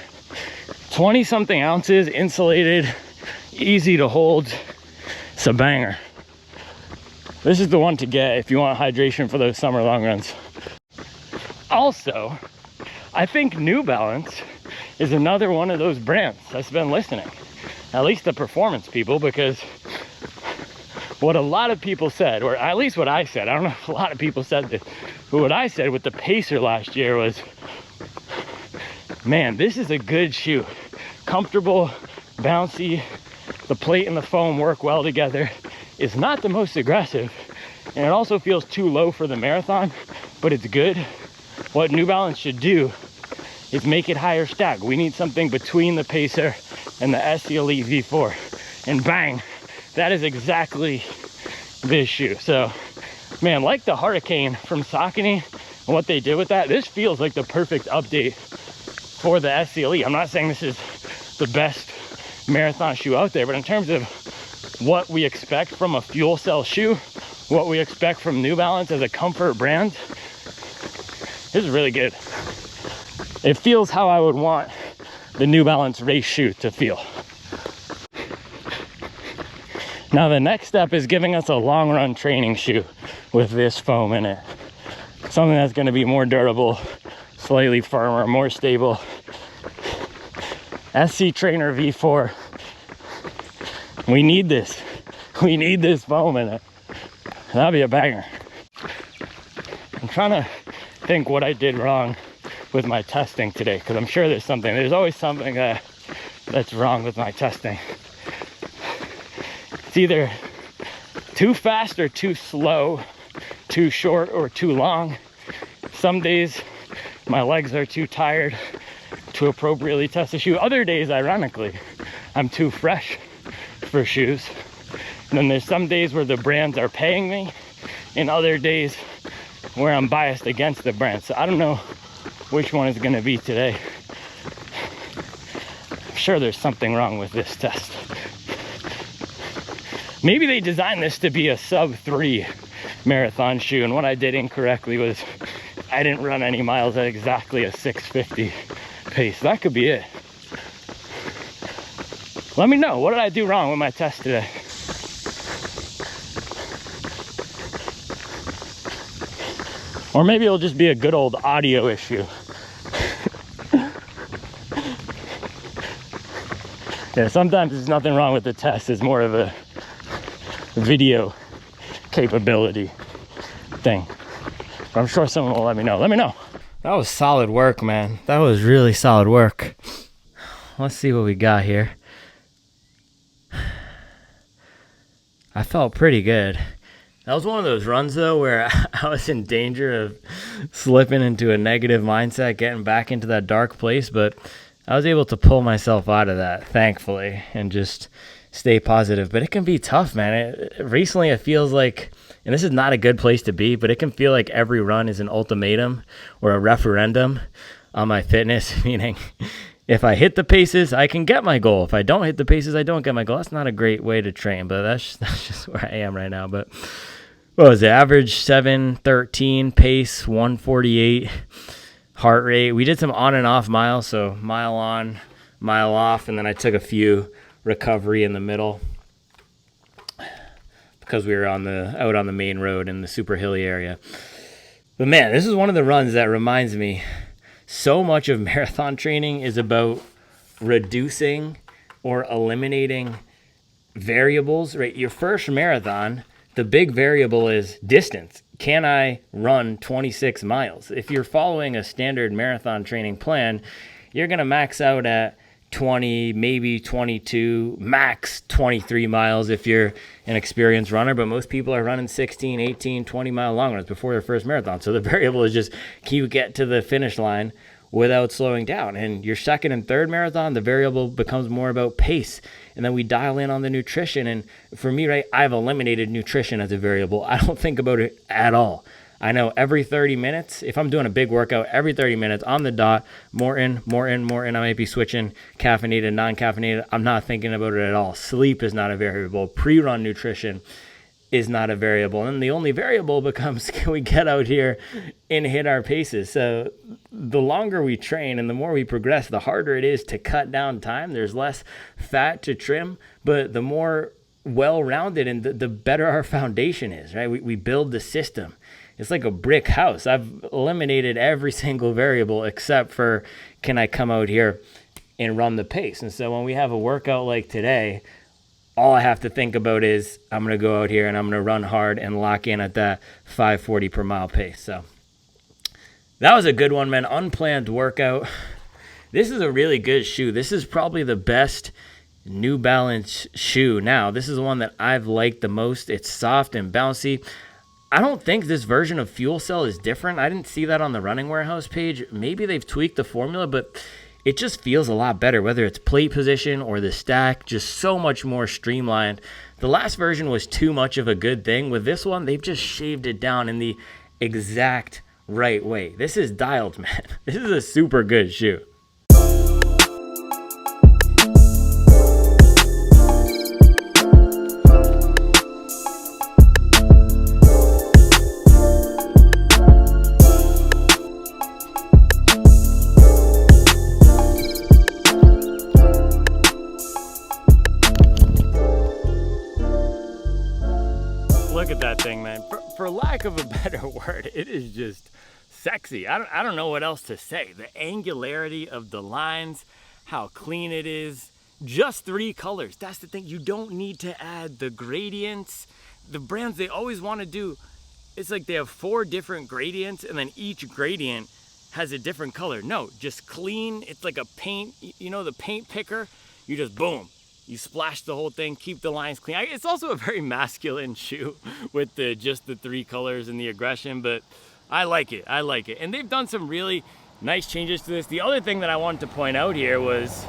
20 something ounces, insulated, easy to hold. It's a banger. This is the one to get if you want hydration for those summer long runs. Also, I think New Balance is another one of those brands that's been listening. At least the performance people, because what a lot of people said, or at least what I said, I don't know if a lot of people said this, but what I said with the Pacer last year was, man, this is a good shoe. Comfortable, bouncy, the plate and the foam work well together. It's not the most aggressive, and it also feels too low for the marathon, but it's good. What New Balance should do is make it higher stack. We need something between the Pacer and the SC Elite V4. And bang, that is exactly this shoe. So, man, like the Hurricane from Saucony and what they did with that, this feels like the perfect update for the SC Elite. I'm not saying this is the best marathon shoe out there, but in terms of what we expect from a fuel cell shoe, what we expect from New Balance as a comfort brand, this is really good. It feels how I would want the New Balance race shoe to feel. Now the next step is giving us a long run training shoe with this foam in it. Something that's going to be more durable, slightly firmer, more stable. SC Trainer V4. We need this. We need this foam in it. That'll be a banger. I'm trying to think what I did wrong with my testing today, because I'm sure there's something. There's always something that's wrong with my testing. It's either too fast or too slow, too short or too long. Some days my legs are too tired to appropriately test a shoe. Other days, ironically, I'm too fresh for shoes. And then there's some days where the brands are paying me, and other days where I'm biased against the brand. So I don't know which one is going to be today. I'm sure there's something wrong with this test. Maybe they designed this to be a sub 3 marathon shoe, and what I did incorrectly was I didn't run any miles at exactly a 6:50 pace. That could be it. Let me know, what did I do wrong with my test today? Or maybe it'll just be a good old audio issue. Yeah, sometimes there's nothing wrong with the test. It's more of a video capability thing. But I'm sure someone will let me know. Let me know. That was solid work, man. That was really solid work. Let's see what we got here. I felt pretty good. That was one of those runs, though, where I was in danger of slipping into a negative mindset, getting back into that dark place, but I was able to pull myself out of that, thankfully, and just stay positive. But it can be tough, man. Recently, it feels like, and this is not a good place to be, but it can feel like every run is an ultimatum or a referendum on my fitness, meaning if I hit the paces, I can get my goal. If I don't hit the paces, I don't get my goal. That's not a great way to train, but that's just where I am right now. But what was it? Average 7:13, pace 148, heart rate. We did some on and off miles, so mile on, mile off, and then I took a few recovery in the middle because we were out on the main road in the super hilly area. But man, this is one of the runs that reminds me so much of marathon training is about reducing or eliminating variables, right? Your first marathon, the big variable is distance. Can I run 26 miles? If you're following a standard marathon training plan, you're going to max out at 20, maybe 22, max 23 miles if you're an experienced runner, but most people are running 16, 18, 20 mile long runs before their first marathon. So the variable is just, can you get to the finish line without slowing down? And your second and third marathon, the variable becomes more about pace. And then we dial in on the nutrition. And for me, right, I've eliminated nutrition as a variable. I don't think about it at all. I know every 30 minutes, if I'm doing a big workout, every 30 minutes on the dot, more in. I might be switching caffeinated, non-caffeinated. I'm not thinking about it at all. Sleep is not a variable. Pre-run nutrition is not a variable. And the only variable becomes, can we get out here and hit our paces? So the longer we train and the more we progress, the harder it is to cut down time. There's less fat to trim, but the more well-rounded and the better our foundation is, right? We build the system. It's like a brick house. I've eliminated every single variable except for, can I come out here and run the pace? And so when we have a workout like today, all I have to think about is I'm going to go out here and I'm going to run hard and lock in at that 540 per mile pace. So that was a good one, man. Unplanned workout. This is a really good shoe. This is probably the best New Balance shoe. Now, this is the one that I've liked the most. It's soft and bouncy. I don't think this version of Fuel Cell is different. I didn't see that on the Running Warehouse page. Maybe they've tweaked the formula, but it just feels a lot better, whether it's plate position or the stack, just so much more streamlined. The last version was too much of a good thing. With this one, they've just shaved it down in the exact right way. This is dialed, man. This is a super good shoe. Look at that thing, man. For lack of a better word, it is just sexy. I don't know what else to say. The angularity of the lines, how clean it is. Just 3 colors. That's the thing. You don't need to add the gradients. The brands, they always want to do, it's like they have 4 different gradients and then each gradient has a different color. No, just clean. It's like a paint, you know, the paint picker. You just boom. You splash the whole thing, keep the lines clean. It's also a very masculine shoe with just the 3 colors and the aggression, but I like it. I like it. And they've done some really nice changes to this. The other thing that I wanted to point out here was,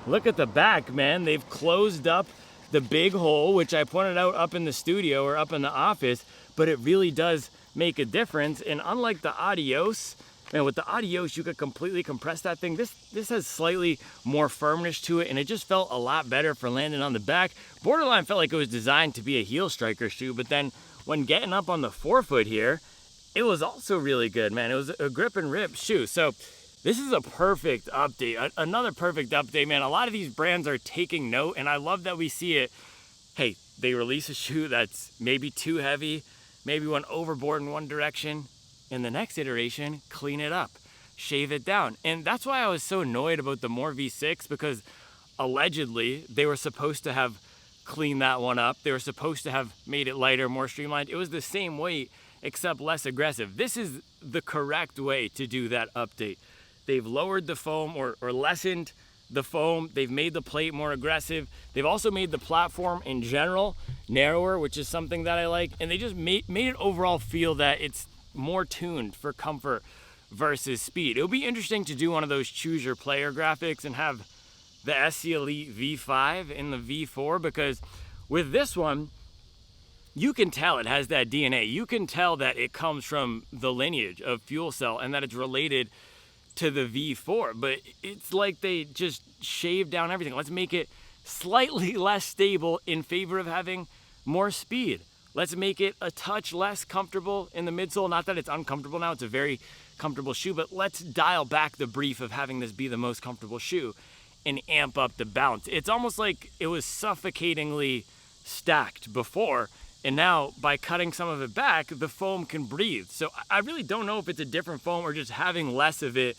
look at the back, man. They've closed up the big hole, which I pointed out up in the studio or up in the office, but it really does make a difference. And unlike the Adios, man, with the Adios, you could completely compress that thing. This has slightly more firmness to it, and it just felt a lot better for landing on the back. Borderline felt like it was designed to be a heel striker shoe, but then when getting up on the forefoot here, it was also really good, man. It was a grip and rip shoe. So this is a perfect update, another perfect update, man. A lot of these brands are taking note, and I love that we see it. Hey, they release a shoe that's maybe too heavy, maybe went overboard in one direction. In the next iteration, clean it up, shave it down. And that's why I was so annoyed about the More V6, because allegedly they were supposed to have cleaned that one up. They were supposed to have made it lighter, more streamlined. It was the same weight, except less aggressive. This is the correct way to do that update. They've lowered the foam or lessened the foam. They've made the plate more aggressive. They've also made the platform in general narrower, which is something that I like. And they just made it overall feel that it's more tuned for comfort versus speed. It'll be interesting to do one of those choose your player graphics and have the SC Elite V5 in the V4, because with this one, you can tell it has that DNA. You can tell that it comes from the lineage of Fuel Cell and that it's related to the V4, but it's like they just shaved down everything. Let's make it slightly less stable in favor of having more speed. Let's make it a touch less comfortable in the midsole. Not that it's uncomfortable now, it's a very comfortable shoe, but let's dial back the brief of having this be the most comfortable shoe and amp up the bounce. It's almost like it was suffocatingly stacked before, and now by cutting some of it back, the foam can breathe. So I really don't know if it's a different foam or just having less of it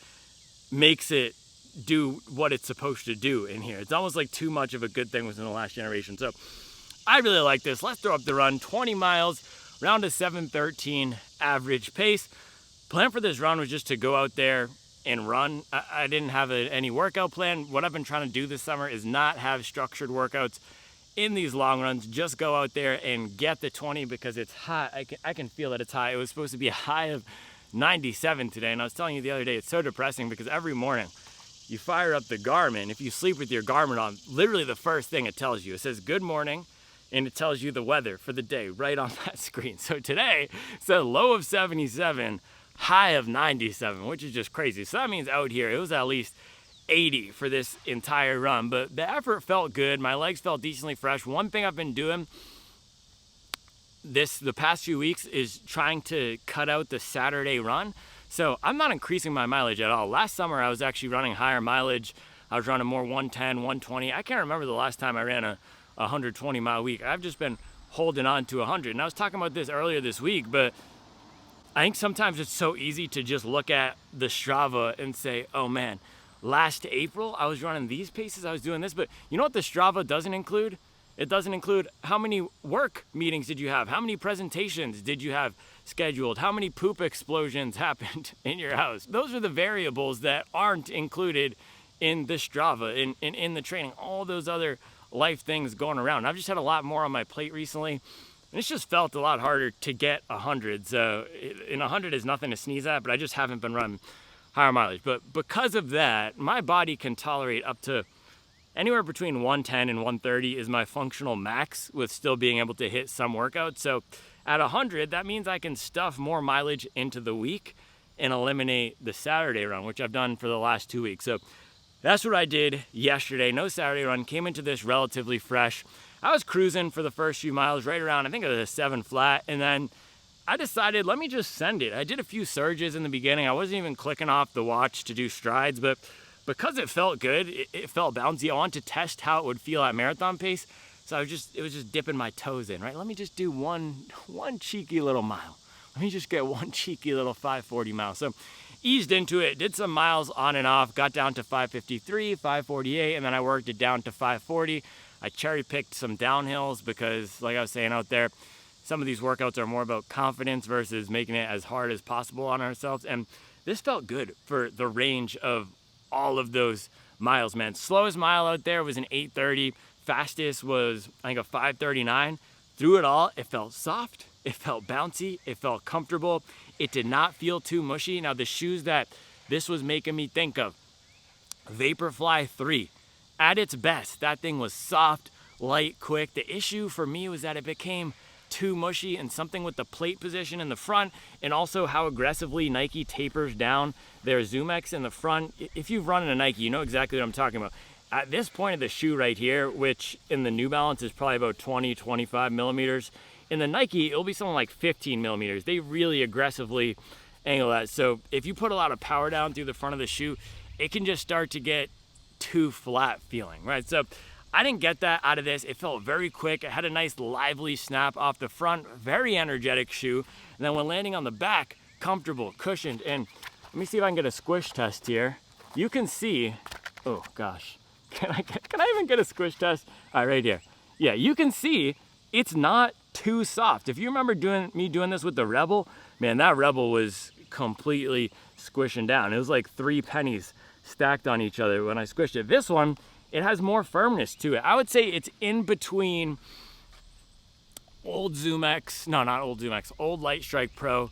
makes it do what it's supposed to do in here. It's almost like too much of a good thing within the last generation. So I really like this. Let's throw up the run. 20 miles, round to 7:13 average pace. Plan for this run was just to go out there and run. I didn't have any workout plan. What I've been trying to do this summer is not have structured workouts in these long runs. Just go out there and get the 20 because it's hot. I can feel that it's high. It was supposed to be a high of 97 today, and I was telling you the other day, it's so depressing because every morning you fire up the Garmin. If you sleep with your Garmin on, literally the first thing it tells you, it says good morning, and it tells you the weather for the day right on that screen. So today, it's a low of 77, high of 97, which is just crazy. So that means out here, it was at least 80 for this entire run, but the effort felt good. My legs felt decently fresh. One thing I've been doing the past few weeks is trying to cut out the Saturday run. So I'm not increasing my mileage at all. Last summer, I was actually running higher mileage. I was running more 110, 120. I can't remember the last time I ran a 120 mile week. I've just been holding on to 100. And I was talking about this earlier this week, but I think sometimes it's so easy to just look at the Strava and say, oh man, last April I was running these paces, I was doing this. But you know what the Strava doesn't include? It doesn't include how many work meetings did you have? How many presentations did you have scheduled? How many poop explosions happened in your house? Those are the variables that aren't included in the Strava, in the training, all those other life things going around. I've just had a lot more on my plate recently. And it's just felt a lot harder to get 100. So in 100 is nothing to sneeze at, but I just haven't been running higher mileage. But because of that, my body can tolerate up to anywhere between 110 and 130 is my functional max with still being able to hit some workouts. So at 100, that means I can stuff more mileage into the week and eliminate the Saturday run, which I've done for the last 2 weeks. So that's what I did yesterday. No Saturday run, came into this relatively fresh. I was cruising for the first few miles right around, I think it was a 7 flat, and then I decided, let me just send it. I did a few surges in the beginning. I wasn't even clicking off the watch to do strides, but because it felt good, it felt bouncy. I wanted to test how it would feel at marathon pace, so it was just dipping my toes in, right? Let me just do one cheeky little mile. Let me just get one cheeky little 540 mile. So eased into it, did some miles on and off, got down to 553, 548, and then I worked it down to 540. I cherry picked some downhills because, like I was saying out there, some of these workouts are more about confidence versus making it as hard as possible on ourselves. And this felt good for the range of all of those miles, man. Slowest mile out there was an 8:30. Fastest was, I think, a 5:39. Through it all, it felt soft. It felt bouncy. It felt comfortable. It did not feel too mushy. Now, the shoes that this was making me think of, Vaporfly 3. At its best, that thing was soft, light, quick. The issue for me was that it became too mushy, and something with the plate position in the front and also how aggressively Nike tapers down their ZoomX in the front. If you've run in a Nike, you know exactly what I'm talking about. At this point of the shoe right here, which in the New Balance is probably about 20, 25 millimeters, in the Nike, it'll be something like 15 millimeters. They really aggressively angle that. So if you put a lot of power down through the front of the shoe, it can just start to get too flat feeling, right? So I didn't get that out of this. It felt very quick. It had a nice lively snap off the front, very energetic shoe. And then when landing on the back, comfortable, cushioned. And let me see if I can get a squish test here. You can see, oh gosh, can I even get a squish test? All right, right here. Yeah, you can see it's not too soft. If you remember me doing this with the Rebel, man, that Rebel was completely squishing down. It was like 3 pennies stacked on each other when I squished it. This one, it has more firmness to it. I would say it's in between old ZoomX, no, not old ZoomX, old Light Strike Pro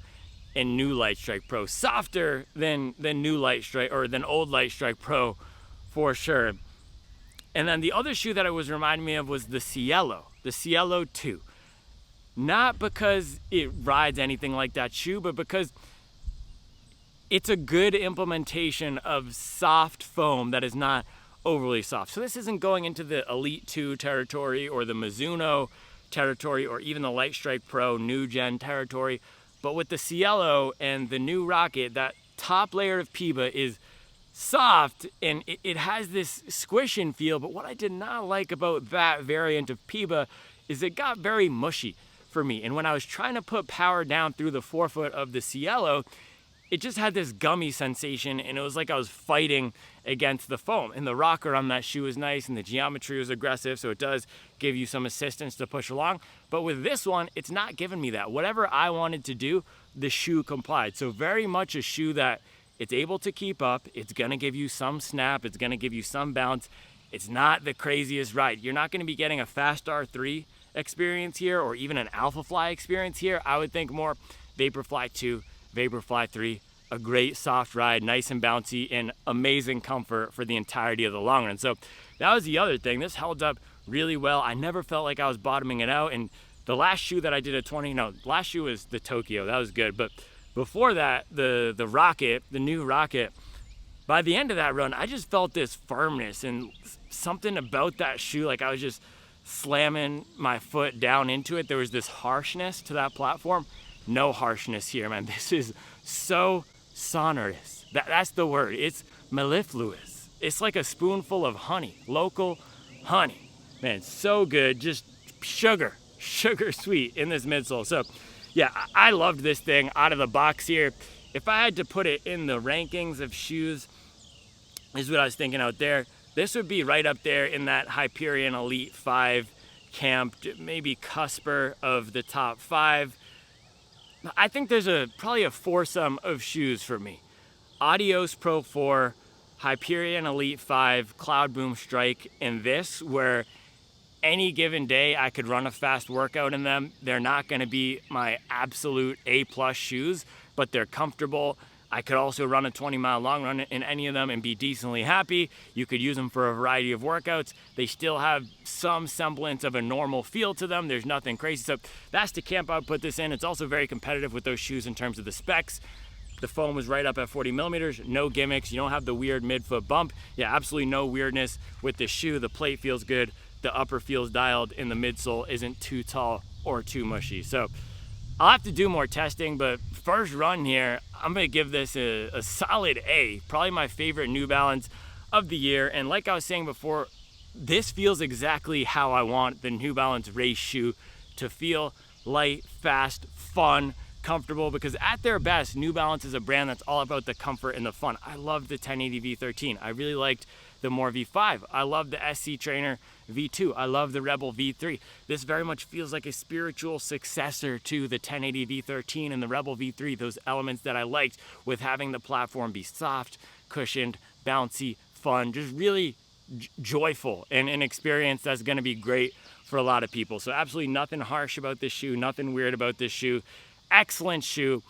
and new Light Strike Pro. Softer than new Light Strike, or than old Light Strike Pro for sure. And then the other shoe that it was reminding me of was the Cielo 2. Not because it rides anything like that shoe, but because it's a good implementation of soft foam that is not overly soft. So this isn't going into the Elite 2 territory or the Mizuno territory or even the Light Strike Pro new gen territory. But with the Cielo and the new Rocket, that top layer of PIBA is soft and it has this squishing feel. But what I did not like about that variant of PIBA is it got very mushy for me. And when I was trying to put power down through the forefoot of the Cielo, it just had this gummy sensation, and it was like I was fighting against the foam. And the rocker on that shoe is nice, and the geometry was aggressive, so it does give you some assistance to push along. But with this one, it's not giving me that. Whatever I wanted to do, the shoe complied. So very much a shoe that it's able to keep up. It's gonna give you some snap. It's gonna give you some bounce. It's not the craziest ride. You're not gonna be getting a Fast R3 experience here, or even an Alphafly experience here. I would think more Vaporfly 2, Vaporfly 3, a great soft ride, nice and bouncy, and amazing comfort for the entirety of the long run. So that was the other thing. This held up really well. I never felt like I was bottoming it out. And the last shoe that I did last shoe was the Tokyo. That was good. But before that, the Rocket, the new Rocket, by the end of that run, I just felt this firmness and something about that shoe. Like I was just slamming my foot down into it. There was this harshness to that platform. No harshness here, man. This is so sonorous. That's the word. It's mellifluous. It's like a spoonful of honey, local honey. Man, so good. Just sugar sweet in this midsole. So yeah, I loved this thing out of the box here. If I had to put it in the rankings of shoes, this is what I was thinking out there. This would be right up there in that Hyperion Elite 5 camp, maybe cusper of the top 5. I think there's probably a foursome of shoes for me. Adios Pro 4, Hyperion Elite 5, Cloud Boom Strike, and this, where any given day I could run a fast workout in them. They're not going to be my absolute A+ shoes, but they're comfortable. I could also run a 20-mile long run in any of them and be decently happy. You could use them for a variety of workouts. They still have some semblance of a normal feel to them. There's nothing crazy. So that's the camp I would put this in. It's also very competitive with those shoes in terms of the specs. The foam was right up at 40 millimeters, no gimmicks. You don't have the weird midfoot bump. Yeah, absolutely no weirdness with the shoe. The plate feels good. The upper feels dialed, and the midsole isn't too tall or too mushy. So I'll have to do more testing, but first run here, I'm gonna give this a solid A. Probably my favorite New Balance of the year. And like I was saying before, this feels exactly how I want the New Balance race shoe to feel: light, fast, fun, comfortable. Because at their best, New Balance is a brand that's all about the comfort and the fun. I love the 1080 V13. I really liked the More V5. I love the SC Trainer V2. I love the Rebel V3. This very much feels like a spiritual successor to the 1080 V13 and the Rebel V3. Those elements that I liked, with having the platform be soft, cushioned, bouncy, fun, just really joyful, and an experience that's going to be great for a lot of people. So absolutely nothing harsh about this shoe, nothing weird about this shoe. Excellent shoe.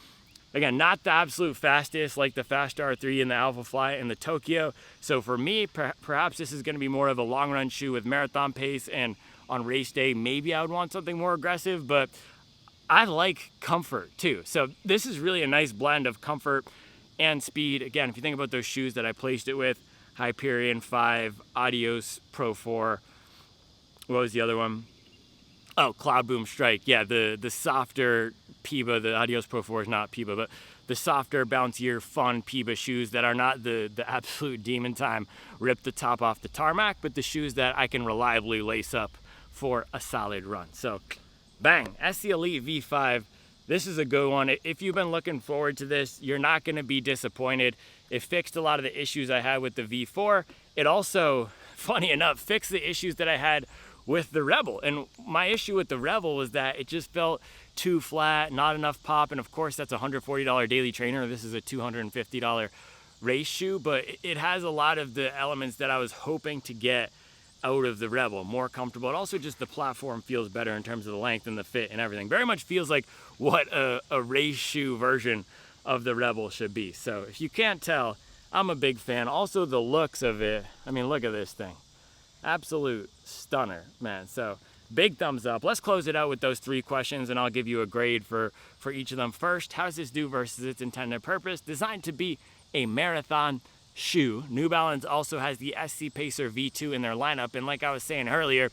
Again, not the absolute fastest like the Fast R3 and the Vaporfly and the Tokyo. So for me, perhaps this is going to be more of a long run shoe with marathon pace, and on race day, maybe I would want something more aggressive, but I like comfort too. So this is really a nice blend of comfort and speed. Again, if you think about those shoes that I placed it with, Hyperion 5, Adios Pro 4, what was the other one? Oh, Cloud Boom Strike. Yeah, the softer Piba, the Adios Pro 4 is not Piba, but the softer, bouncier, fun Piba shoes that are not the absolute demon time, rip the top off the tarmac, but the shoes that I can reliably lace up for a solid run. So, bang, SC Elite V5. This is a good one. If you've been looking forward to this, you're not going to be disappointed. It fixed a lot of the issues I had with the V4. It also, funny enough, fixed the issues that I had with the Rebel. And my issue with the Rebel was that it just felt too flat, not enough pop. And of course, that's a $140 daily trainer. This is a $250 race shoe, but it has a lot of the elements that I was hoping to get out of the Rebel. More comfortable, and also just the platform feels better in terms of the length and the fit and everything. Very much feels like what a race shoe version of the Rebel should be. So if you can't tell, I'm a big fan. Also the looks of it, I mean, look at this thing. Absolute stunner, man. So big thumbs up. Let's close it out with those 3 questions, and I'll give you a grade for each of them. First, how does this do versus its intended purpose? Designed to be a marathon shoe. New Balance also has the SC Pacer V2 in their lineup, and like I was saying earlier,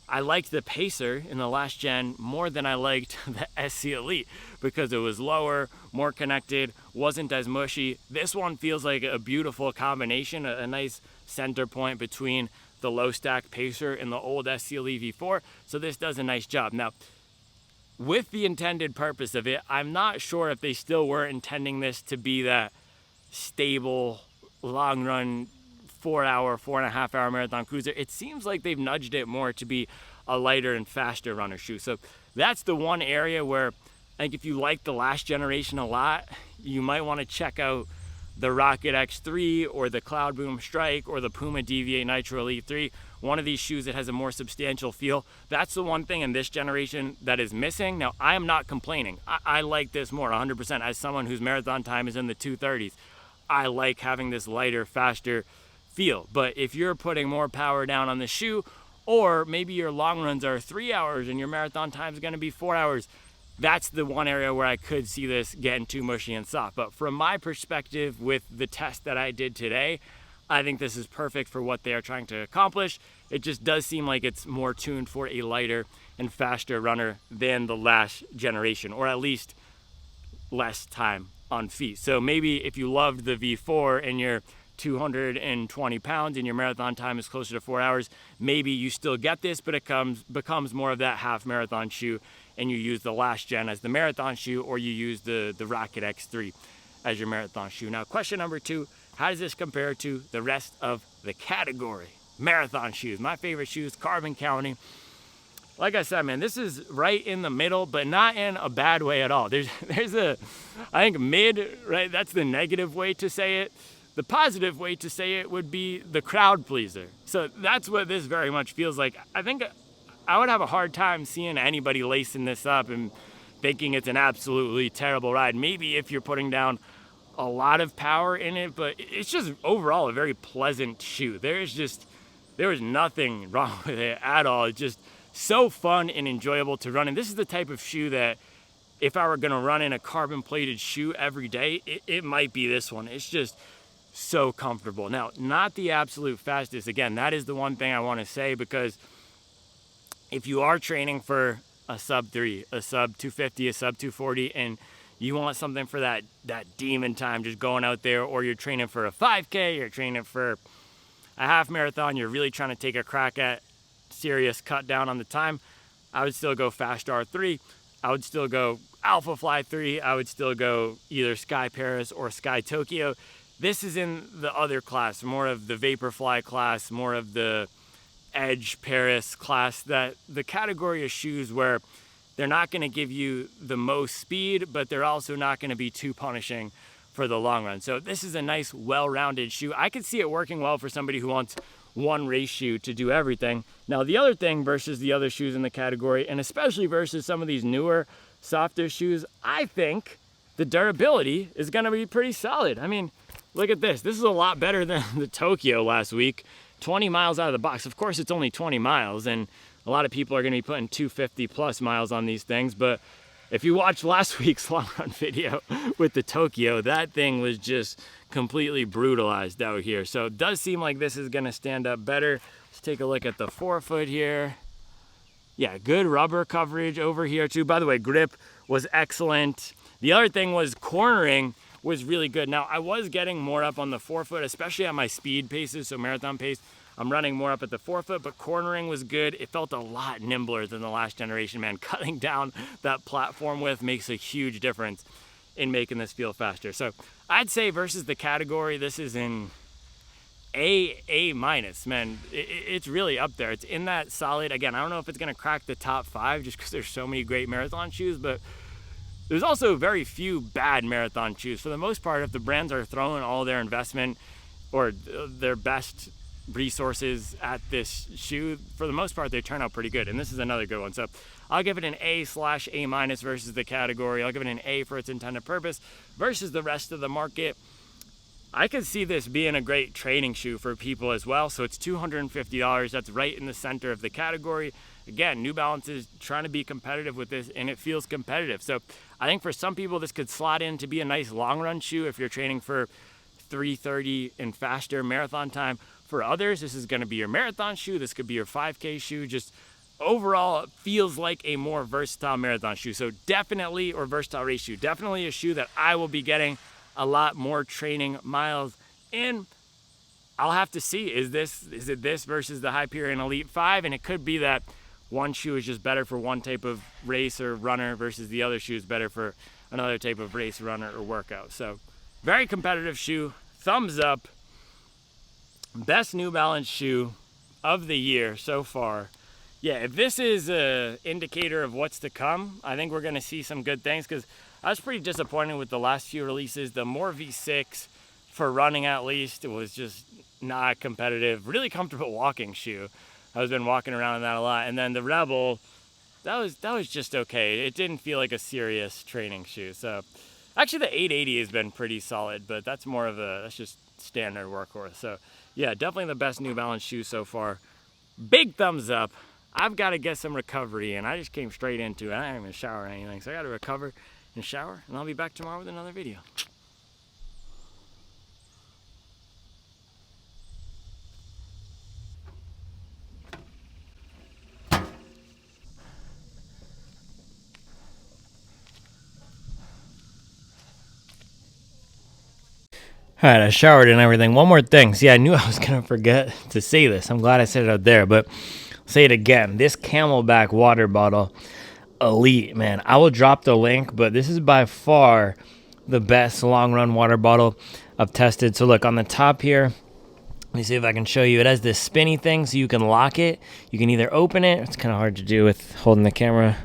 I liked the Pacer in the last gen more than I liked the SC Elite, because it was lower, more connected, wasn't as mushy. This one feels like a beautiful combination, a nice center point between the low stack Pacer and the old SC Elite V4. So this does a nice job. Now, with the intended purpose of it, I'm not sure if they still were intending this to be that stable, long run, 4.5 hour marathon cruiser. It seems like they've nudged it more to be a lighter and faster runner shoe. So that's the one area where I think if you like the last generation a lot, you might want to check out the Rocket X3 or the Cloud Boom Strike or the Puma Deviate Nitro Elite 3. One of these shoes that has a more substantial feel. That's the one thing in this generation that is missing. Now, I am not complaining. I like this more 100%. As someone whose marathon time is in the 2:30s, I like having this lighter, faster feel. But if you're putting more power down on the shoe, or maybe your long runs are 3 hours and your marathon time is going to be 4 hours, that's the one area where I could see this getting too mushy and soft. But from my perspective, with the test that I did today, I think this is perfect for what they are trying to accomplish. It just does seem like it's more tuned for a lighter and faster runner than the last generation, or at least less time on feet. So maybe if you loved the V4 and you're 220 pounds and your marathon time is closer to 4 hours, maybe you still get this, but it becomes more of that half marathon shoe, and you use the last gen as the marathon shoe, or you use the Rocket X3 as your marathon shoe. Now, question number 2, how does this compare to the rest of the category? Marathon shoes, my favorite shoes, carbon counting. Like I said, man, this is right in the middle, but not in a bad way at all. There's a, I think mid, right? That's the negative way to say it. the positive way to say it would be the crowd pleaser. So that's what this very much feels like. I think I would have a hard time seeing anybody lacing this up and thinking it's an absolutely terrible ride. Maybe if you're putting down a lot of power in it, but it's just overall a very pleasant shoe. There was nothing wrong with it at all. It's just so fun and enjoyable to run in. This is the type of shoe that if I were gonna run in a carbon plated shoe every day, it might be this one. It's just so comfortable. Now, not the absolute fastest. Again, that is the one thing I wanna say, because if you are training for a sub 3, a sub 250, a sub 240, and you want something for that demon time, just going out there, or you're training for a 5K, you're training for a half marathon, you're really trying to take a crack at serious cut down on the time, I would still go Fast R3. I would still go Alpha Fly 3. I would still go either Sky Paris or Sky Tokyo. This is in the other class, more of the Vaporfly class, more of the Edge Paris class, that the category of shoes where they're not going to give you the most speed, but they're also not going to be too punishing for the long run. So this is a nice, well-rounded shoe. I could see it working well for somebody who wants one race shoe to do everything. Now, the other thing versus the other shoes in the category, and especially versus some of these newer, softer shoes, I think the durability is going to be pretty solid. I mean, look at this. This is a lot better than the Tokyo last week. 20 miles out of the box. Of course, it's only 20 miles, and a lot of people are going to be putting 250 plus miles on these things, but if you watched last week's long run video with the Tokyo, that thing was just completely brutalized out here. So it does seem like this is going to stand up better. Let's take a look at the forefoot here. Yeah, good rubber coverage over here too. By the way, grip was excellent. The other thing was cornering was really good. Now, I was getting more up on the forefoot, especially at my speed paces, so marathon pace. I'm running more up at the forefoot, but cornering was good. It felt a lot nimbler than the last generation, man. Cutting down that platform width makes a huge difference in making this feel faster. So I'd say versus the category, this is in A minus, man. It's really up there. It's in that solid. Again, I don't know if it's gonna crack the top 5 just because there's so many great marathon shoes, but there's also very few bad marathon shoes. For the most part, if the brands are throwing all their investment or their best resources at this shoe, for the most part, they turn out pretty good. And this is another good one. So I'll give it an A/A minus versus the category. I'll give it an A for its intended purpose versus the rest of the market. I could see this being a great training shoe for people as well. So it's $250. That's right in the center of the category. Again, New Balance is trying to be competitive with this, and it feels competitive. So I think for some people, this could slot in to be a nice long run shoe if you're training for 3:30 and faster marathon time. For others, this is going to be your marathon shoe. This could be your 5K shoe. Just overall, it feels like a more versatile marathon shoe. So definitely, or versatile race shoe, definitely a shoe that I will be getting a lot more training miles in. I'll have to see, is it this versus the Hyperion Elite 5? And it could be that one shoe is just better for one type of race or runner versus the other shoe is better for another type of race, runner, or workout. So very competitive shoe. Thumbs up. Best New Balance shoe of the year so far. Yeah, if this is an indicator of what's to come, I think we're going to see some good things, because I was pretty disappointed with the last few releases. The More V6, for running at least, it was just not competitive. Really comfortable walking shoe. I've been walking around in that a lot. And then the Rebel, that was just okay. It didn't feel like a serious training shoe. So actually the 880 has been pretty solid, but that's just standard workhorse. So yeah, definitely the best New Balance shoe so far. Big thumbs up. I've got to get some recovery in. I just came straight into it. I didn't even shower or anything, so I got to recover and shower, and I'll be back tomorrow with another video. All right, I showered and everything. One more thing. See, I knew I was going to forget to say this. I'm glad I said it out there, but I'll say it again. This Camelback water bottle, elite, man. I will drop the link, but this is by far the best long run water bottle I've tested. So look, on the top here, let me see if I can show you. It has this spinny thing so you can lock it. You can either open it. It's kind of hard to do with holding the camera.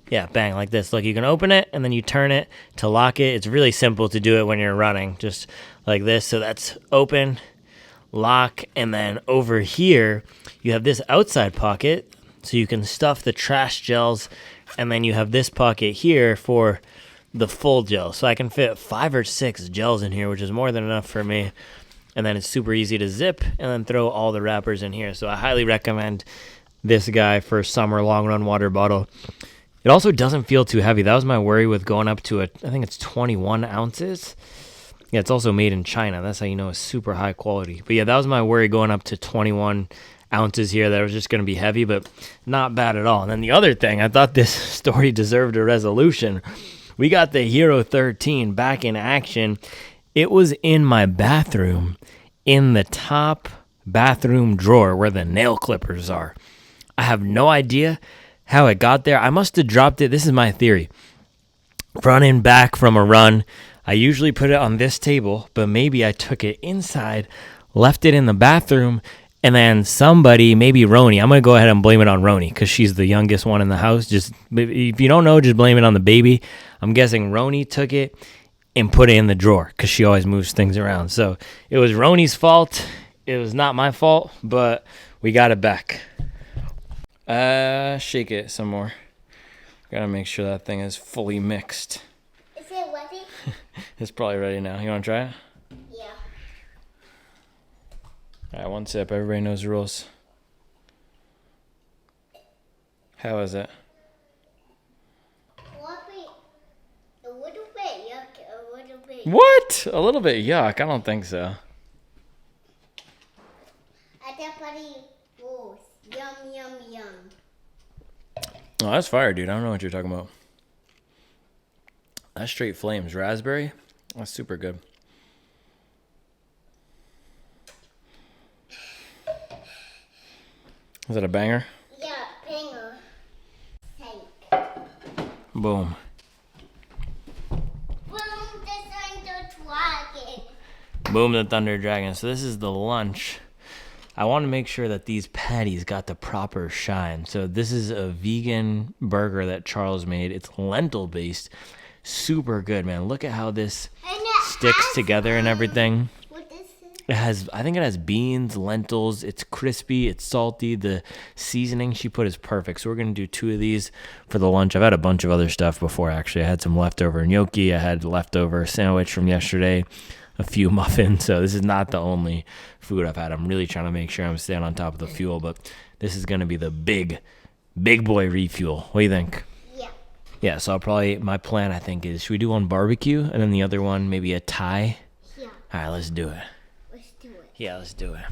Yeah, bang, like this. Look, you can open it, and then you turn it to lock it. It's really simple to do it when you're running. Just like this. So that's open, lock, and then over here you have this outside pocket so you can stuff the trash gels, and then you have this pocket here for the full gel. So I can fit 5 or 6 gels in here, which is more than enough for me. And then it's super easy to zip and then throw all the wrappers in here. So I highly recommend this guy for summer long run water bottle. It also doesn't feel too heavy. That was my worry with going up to I think it's 21 ounces. Yeah, it's also made in China. That's how you know it's super high quality. But yeah, that was my worry going up to 21 ounces here, that it was just going to be heavy, but not bad at all. And then the other thing, I thought this story deserved a resolution. We got the Hero 13 back in action. It was in my bathroom, in the top bathroom drawer where the nail clippers are. I have no idea how it got there. I must have dropped it. This is my theory. Running back from a run, I usually put it on this table, but maybe I took it inside, left it in the bathroom, and then somebody, maybe Roni, I'm going to go ahead and blame it on Roni because she's the youngest one in the house. Just if you don't know, just blame it on the baby. I'm guessing Roni took it and put it in the drawer because she always moves things around. So it was Roni's fault. It was not my fault, but we got it back. Shake it some more. Gotta make sure that thing is fully mixed. Is it ready? It's probably ready now. You want to try it? Yeah. All right, one sip. Everybody knows the rules. How is it? A little bit yuck, a little bit. What? A little bit yuck? I don't think so. Everybody rules. Yum, yum, yum. Oh, that's fire, dude. I don't know what you're talking about. That's straight flames. Raspberry? That's super good. Is that a banger? Yeah, banger. Tank. Boom. Boom, the Thunder Dragon. Boom, the Thunder Dragon. So this is the lunch. I want to make sure that these patties got the proper shine. So this is a vegan burger that Charles made. It's lentil based. Super good, man. Look at how this sticks together and everything. What is it? It has, I think it has beans, lentils. It's crispy. It's salty. The seasoning she put is perfect. So we're going to do 2 of these for the lunch. I've had a bunch of other stuff before, actually. I had some leftover gnocchi. I had leftover sandwich from yesterday. A few muffins. So this is not the only food I've had. I'm really trying to make sure I'm staying on top of the fuel, but this is going to be the big boy refuel. What do you think? Yeah. Yeah, so I'll probably, my plan I think is, should we do one barbecue and then the other one maybe a Thai? Yeah. All right, let's do it. Let's do it. Yeah, let's do it.